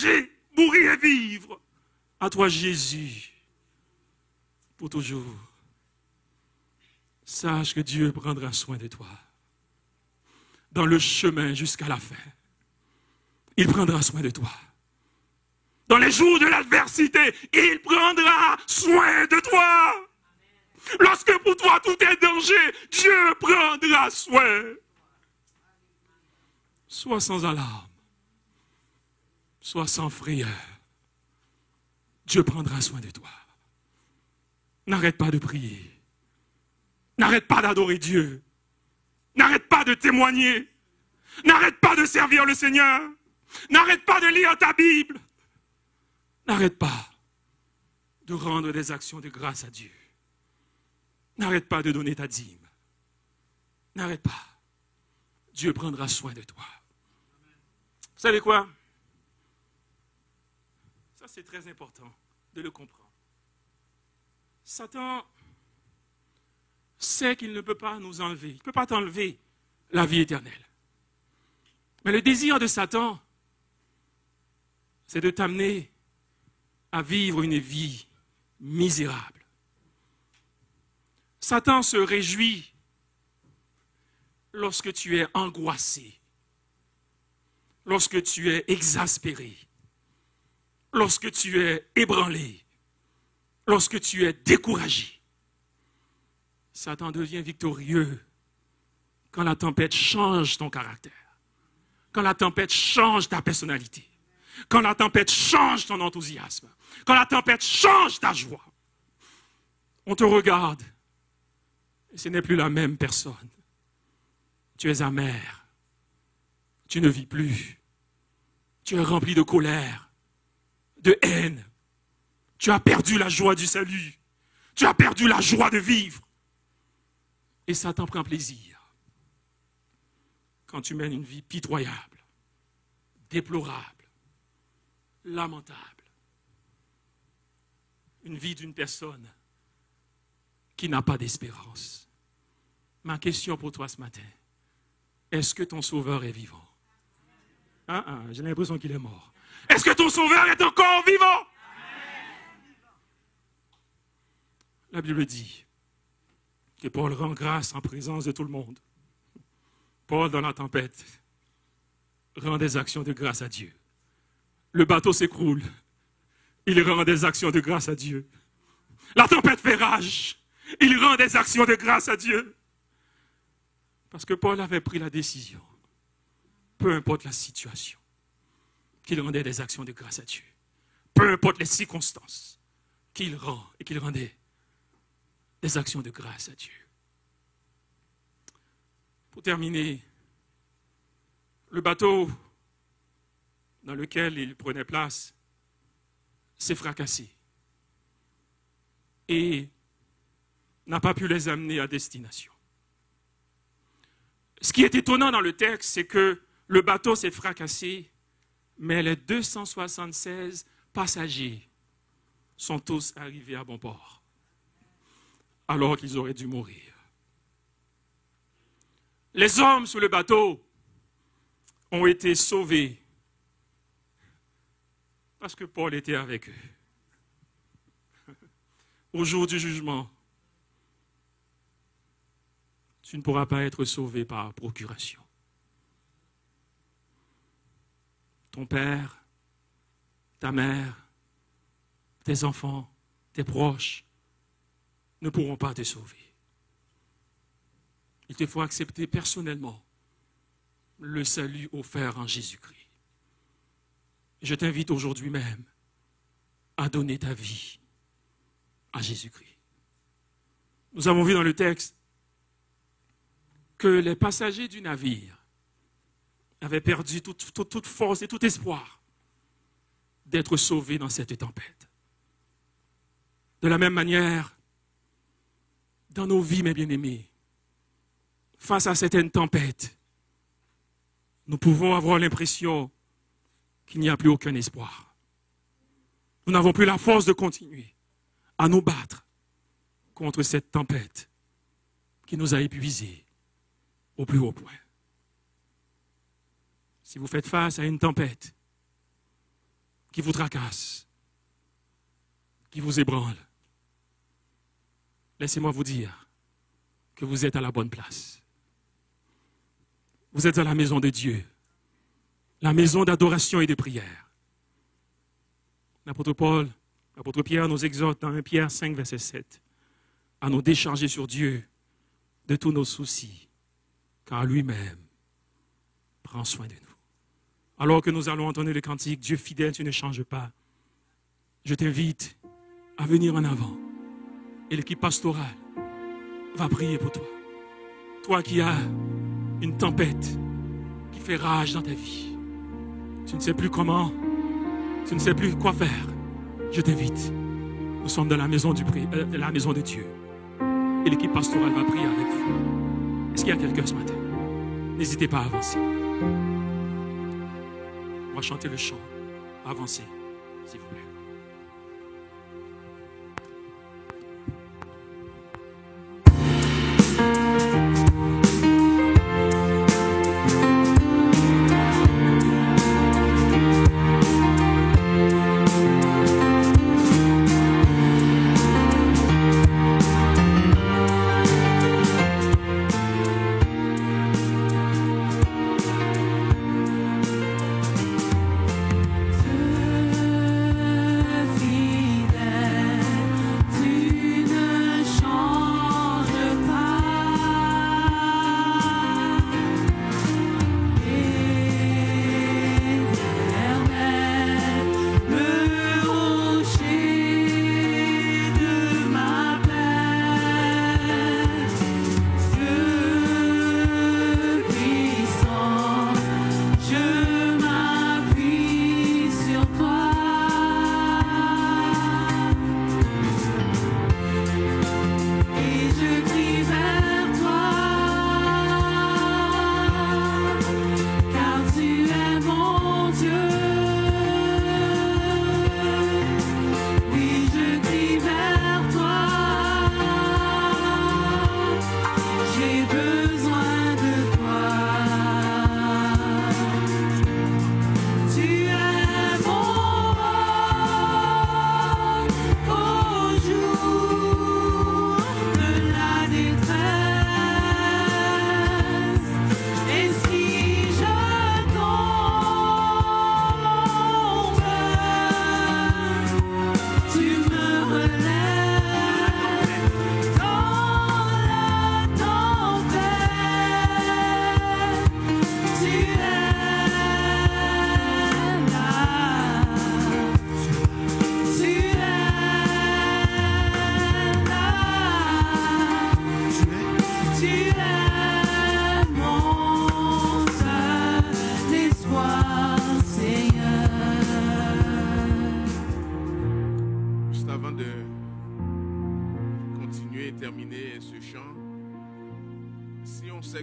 G: mourir et vivre. À toi Jésus, pour toujours. Sache que Dieu prendra soin de toi. Dans le chemin jusqu'à la fin. Il prendra soin de toi. Dans les jours de l'adversité, il prendra soin de toi. Lorsque pour toi tout est danger, Dieu prendra soin. Sois sans alarme. Sois sans frayeur. Dieu prendra soin de toi. N'arrête pas de prier. N'arrête pas d'adorer Dieu. N'arrête pas de témoigner. N'arrête pas de servir le Seigneur. N'arrête pas de lire ta Bible. N'arrête pas de rendre des actions de grâce à Dieu. N'arrête pas de donner ta dîme. N'arrête pas. Dieu prendra soin de toi. Vous savez quoi? Ça, c'est très important de le comprendre. Satan sait qu'il ne peut pas nous enlever. Il ne peut pas t'enlever la vie éternelle. Mais le désir de Satan, c'est de t'amener à vivre une vie misérable. Satan se réjouit lorsque tu es angoissé, lorsque tu es exaspéré, lorsque tu es ébranlé, lorsque tu es découragé. Satan devient victorieux quand la tempête change ton caractère, quand la tempête change ta personnalité, quand la tempête change ton enthousiasme, quand la tempête change ta joie. On te regarde et ce n'est plus la même personne. Tu es amer, tu ne vis plus, tu es rempli de colère, de haine, tu as perdu la joie du salut, tu as perdu la joie de vivre. Et Satan prend plaisir quand tu mènes une vie pitoyable, déplorable, lamentable. Une vie d'une personne qui n'a pas d'espérance. Ma question pour toi ce matin, est-ce que ton Sauveur est vivant? J'ai l'impression qu'il est mort. Est-ce que ton Sauveur est encore vivant? La Bible dit que Paul rend grâce en présence de tout le monde. Paul, dans la tempête, rend des actions de grâce à Dieu. Le bateau s'écroule. Il rend des actions de grâce à Dieu. La tempête fait rage. Il rend des actions de grâce à Dieu. Parce que Paul avait pris la décision, peu importe la situation, qu'il rendait des actions de grâce à Dieu. Peu importe les circonstances, qu'il rend et qu'il rendait des actions de grâce à Dieu. Pour terminer, le bateau dans lequel il prenait place s'est fracassé et n'a pas pu les amener à destination. Ce qui est étonnant dans le texte, c'est que le bateau s'est fracassé Mais les 276 passagers sont tous arrivés à bon port, alors qu'ils auraient dû mourir. Les hommes sur le bateau ont été sauvés parce que Paul était avec eux. Au jour du jugement, tu ne pourras pas être sauvé par procuration. Ton père, ta mère, tes enfants, tes proches ne pourront pas te sauver. Il te faut accepter personnellement le salut offert en Jésus-Christ. Je t'invite aujourd'hui même à donner ta vie à Jésus-Christ. Nous avons vu dans le texte que les passagers du navire avaient perdu toute force et tout espoir d'être sauvés dans cette tempête. De la même manière, dans nos vies, mes bien-aimés, face à certaines tempêtes, nous pouvons avoir l'impression qu'il n'y a plus aucun espoir. Nous n'avons plus la force de continuer à nous battre contre cette tempête qui nous a épuisés au plus haut point. Si vous faites face à une tempête qui vous tracasse, qui vous ébranle, laissez-moi vous dire que vous êtes à la bonne place. Vous êtes à la maison de Dieu, la maison d'adoration et de prière. L'apôtre Paul, l'apôtre Pierre nous exhorte dans 1 Pierre 5, verset 7, à nous décharger sur Dieu de tous nos soucis, car lui-même prend soin de nous. Alors que nous allons entendre le cantique, Dieu fidèle, tu ne changes pas, je t'invite à venir en avant. Et l'équipe pastorale va prier pour toi. Toi qui as une tempête qui fait rage dans ta vie. Tu ne sais plus comment, tu ne sais plus quoi faire. Je t'invite. Nous sommes dans la maison la maison de Dieu. Et l'équipe pastorale va prier avec vous. Est-ce qu'il y a quelqu'un ce matin? N'hésitez pas à avancer. On va chanter le chant. Avancez, s'il vous plaît.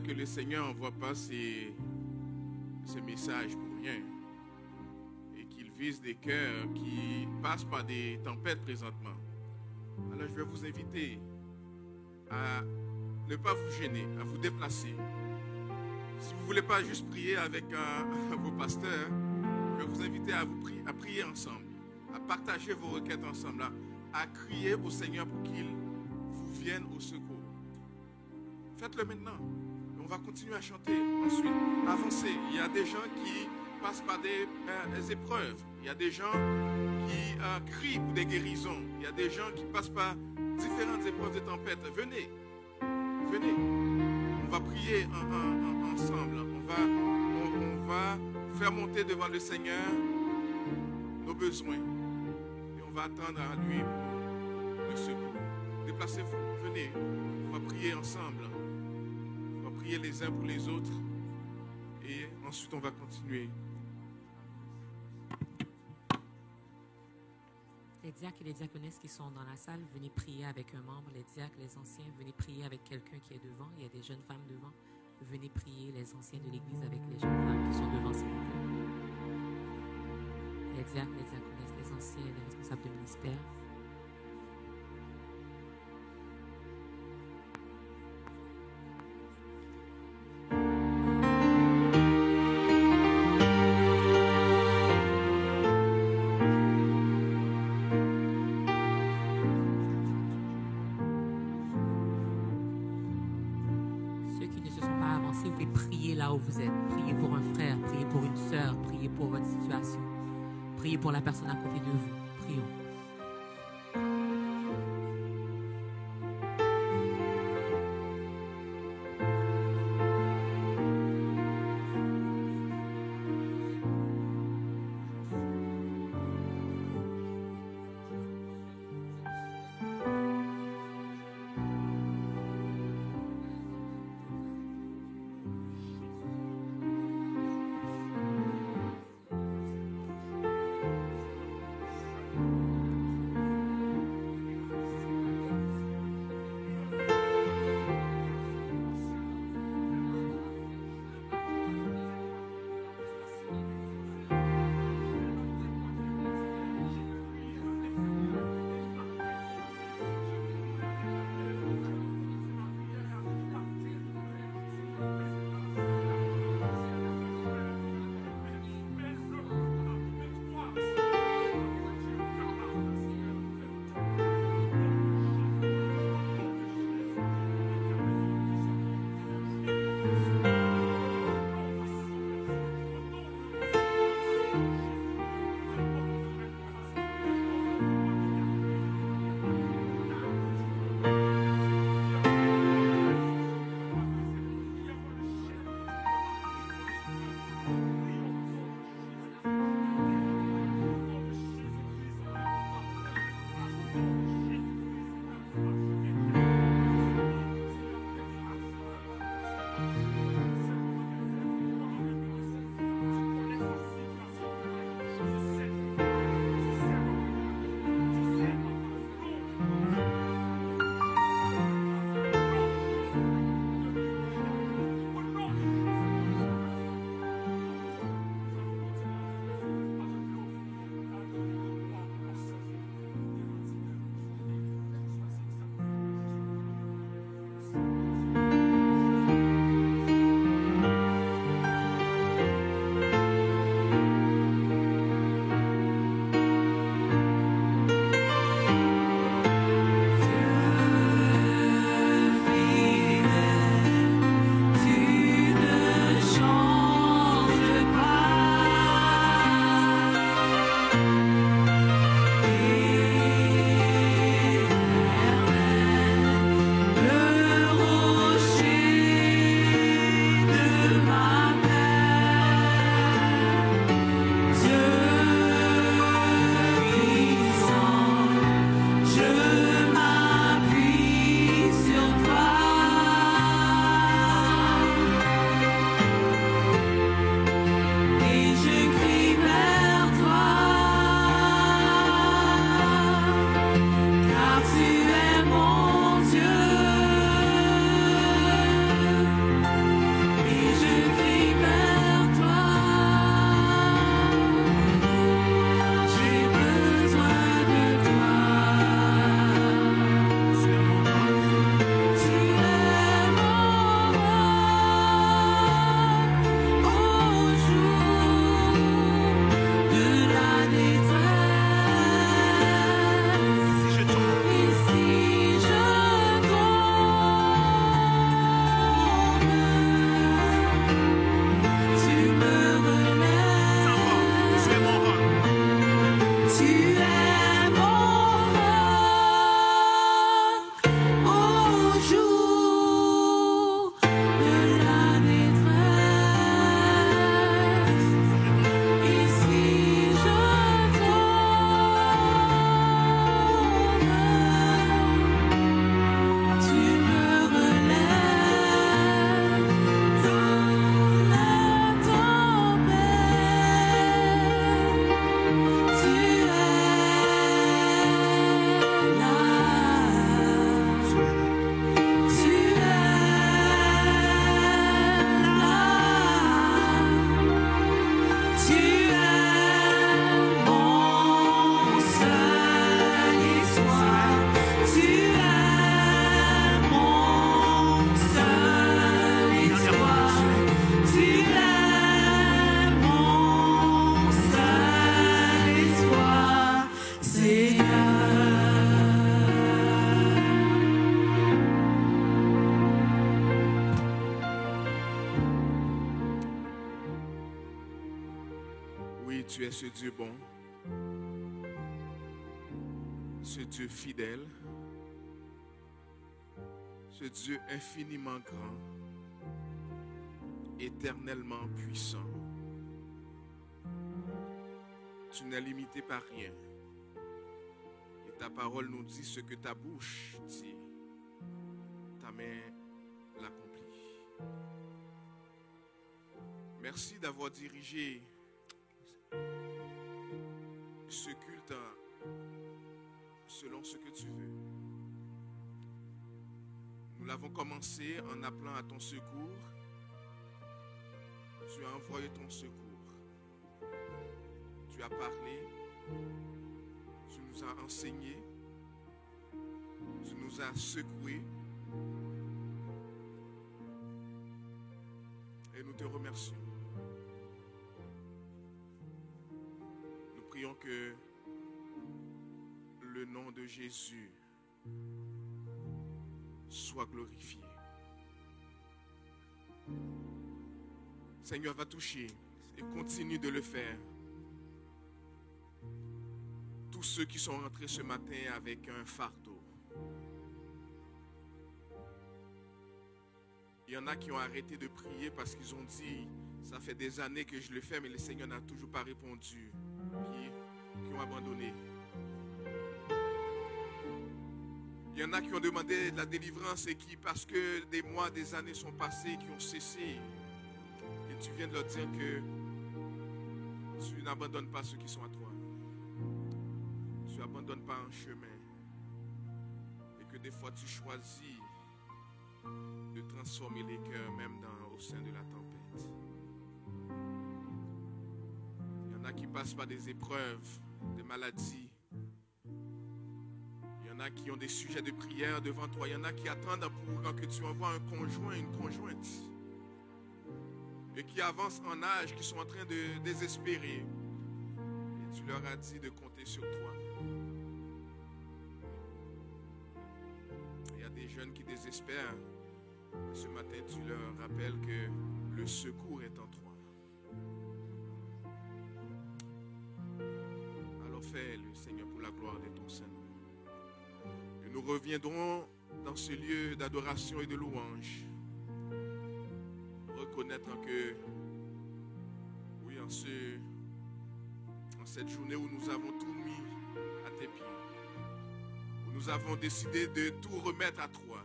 B: Que le Seigneur n'envoie pas ces messages pour rien. vise des cœurs qui passent par des tempêtes présentement. Alors je vais vous inviter à ne pas vous gêner, à vous déplacer. Si vous ne voulez pas juste prier avec vos pasteurs, je vais vous inviter à prier ensemble, à partager vos requêtes ensemble, à crier au Seigneur pour qu'il vous vienne au secours. Faites-le maintenant. On va continuer à chanter. Ensuite, avancez. Il y a des gens qui passent par des épreuves. Il y a des gens qui crient pour des guérisons. Il y a des gens qui passent par différentes épreuves de tempête. Venez. Venez. On va prier ensemble. On va faire monter devant le Seigneur nos besoins. Et on va attendre à lui pour le secours. Déplacez-vous. Venez. On va prier ensemble. On va prier les uns pour les autres. Et ensuite, on va continuer.
A: Les diacres et les diaconesses qui sont dans la salle, venez prier avec un membre. Les diacres, les anciens, venez prier avec quelqu'un qui est devant. Il y a des jeunes femmes devant. Venez prier les anciens de l'Église avec les jeunes femmes qui sont devant, s'il vous plaît. Les diacres, les diaconesses, les anciens, les responsables de ministère. Vous pouvez prier là où vous êtes. Priez pour un frère, priez pour une sœur, priez pour votre situation. Priez pour la personne à côté de vous. Prions.
B: tu es ce Dieu bon, ce Dieu fidèle, ce Dieu infiniment grand, éternellement puissant. Tu n'es limité par rien. Et ta parole nous dit ce que ta bouche dit. Ta main l'accomplit. Merci d'avoir dirigé ce culte selon ce que tu veux. Nous l'avons commencé en appelant à ton secours. Tu as envoyé ton secours. Tu as parlé. Tu nous as enseigné. Tu nous as secoués. Et nous te remercions. Nous prions que le nom de Jésus soit glorifié. Seigneur, va toucher et continue de le faire. Tous ceux qui sont rentrés ce matin avec un fardeau. Il y en a qui ont arrêté de prier parce qu'ils ont dit, ça fait des années que je le fais, mais le Seigneur n'a toujours pas répondu. Qui ont abandonné. Il y en a qui ont demandé de la délivrance et qui, parce que des mois, des années sont passés, qui ont cessé. Et tu viens de leur dire que tu n'abandonnes pas ceux qui sont à toi. Tu n'abandonnes pas un chemin. Et que des fois tu choisis de transformer les cœurs même au sein de la tempête. Il y en a qui passent par des épreuves, des maladies. Il y en a qui ont des sujets de prière devant toi. Il y en a qui attendent pour que tu envoies un conjoint, une conjointe. Et qui avancent en âge, qui sont en train de désespérer. Et tu leur as dit de compter sur toi. Il y a des jeunes qui désespèrent. Et ce matin, tu leur rappelles que le secours est en toi. Alors fais-le, Seigneur, pour la gloire de ton Saint-Nom. Et nous reviendrons dans ce lieu d'adoration et de louange. Reconnaître que, oui, en cette journée où nous avons tout mis à tes pieds, où nous avons décidé de tout remettre à toi,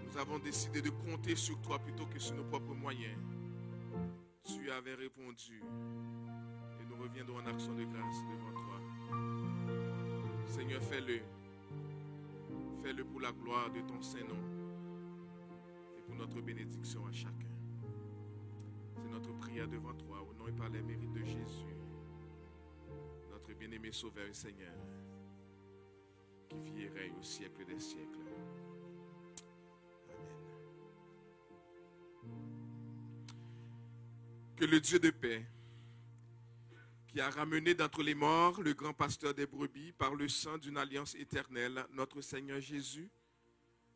B: nous avons décidé de compter sur toi plutôt que sur nos propres moyens. Tu avais répondu et nous reviendrons en action de grâce devant toi. Seigneur, fais-le. Fais-le pour la gloire de ton Saint-Nom et pour notre bénédiction à chacun. C'est notre prière devant toi, au nom et par les mérites de Jésus, notre bien-aimé Sauveur et Seigneur, qui vit et règne au siècle des siècles. Amen. Que le Dieu de paix, qui a ramené d'entre les morts le grand pasteur des brebis par le sang d'une alliance éternelle, notre Seigneur Jésus,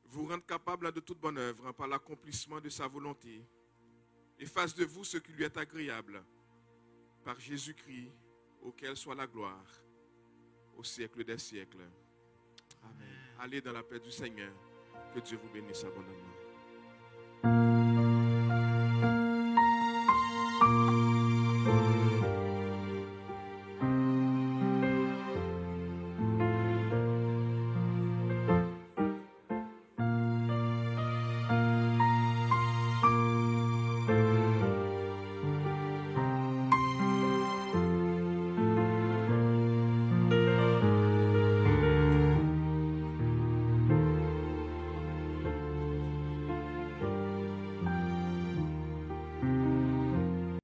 B: vous rende capable de toute bonne œuvre par l'accomplissement de sa volonté, et fasse de vous ce qui lui est agréable, par Jésus-Christ, auquel soit la gloire, au siècle des siècles. Amen. Allez dans la paix du Seigneur, que Dieu vous bénisse abondamment.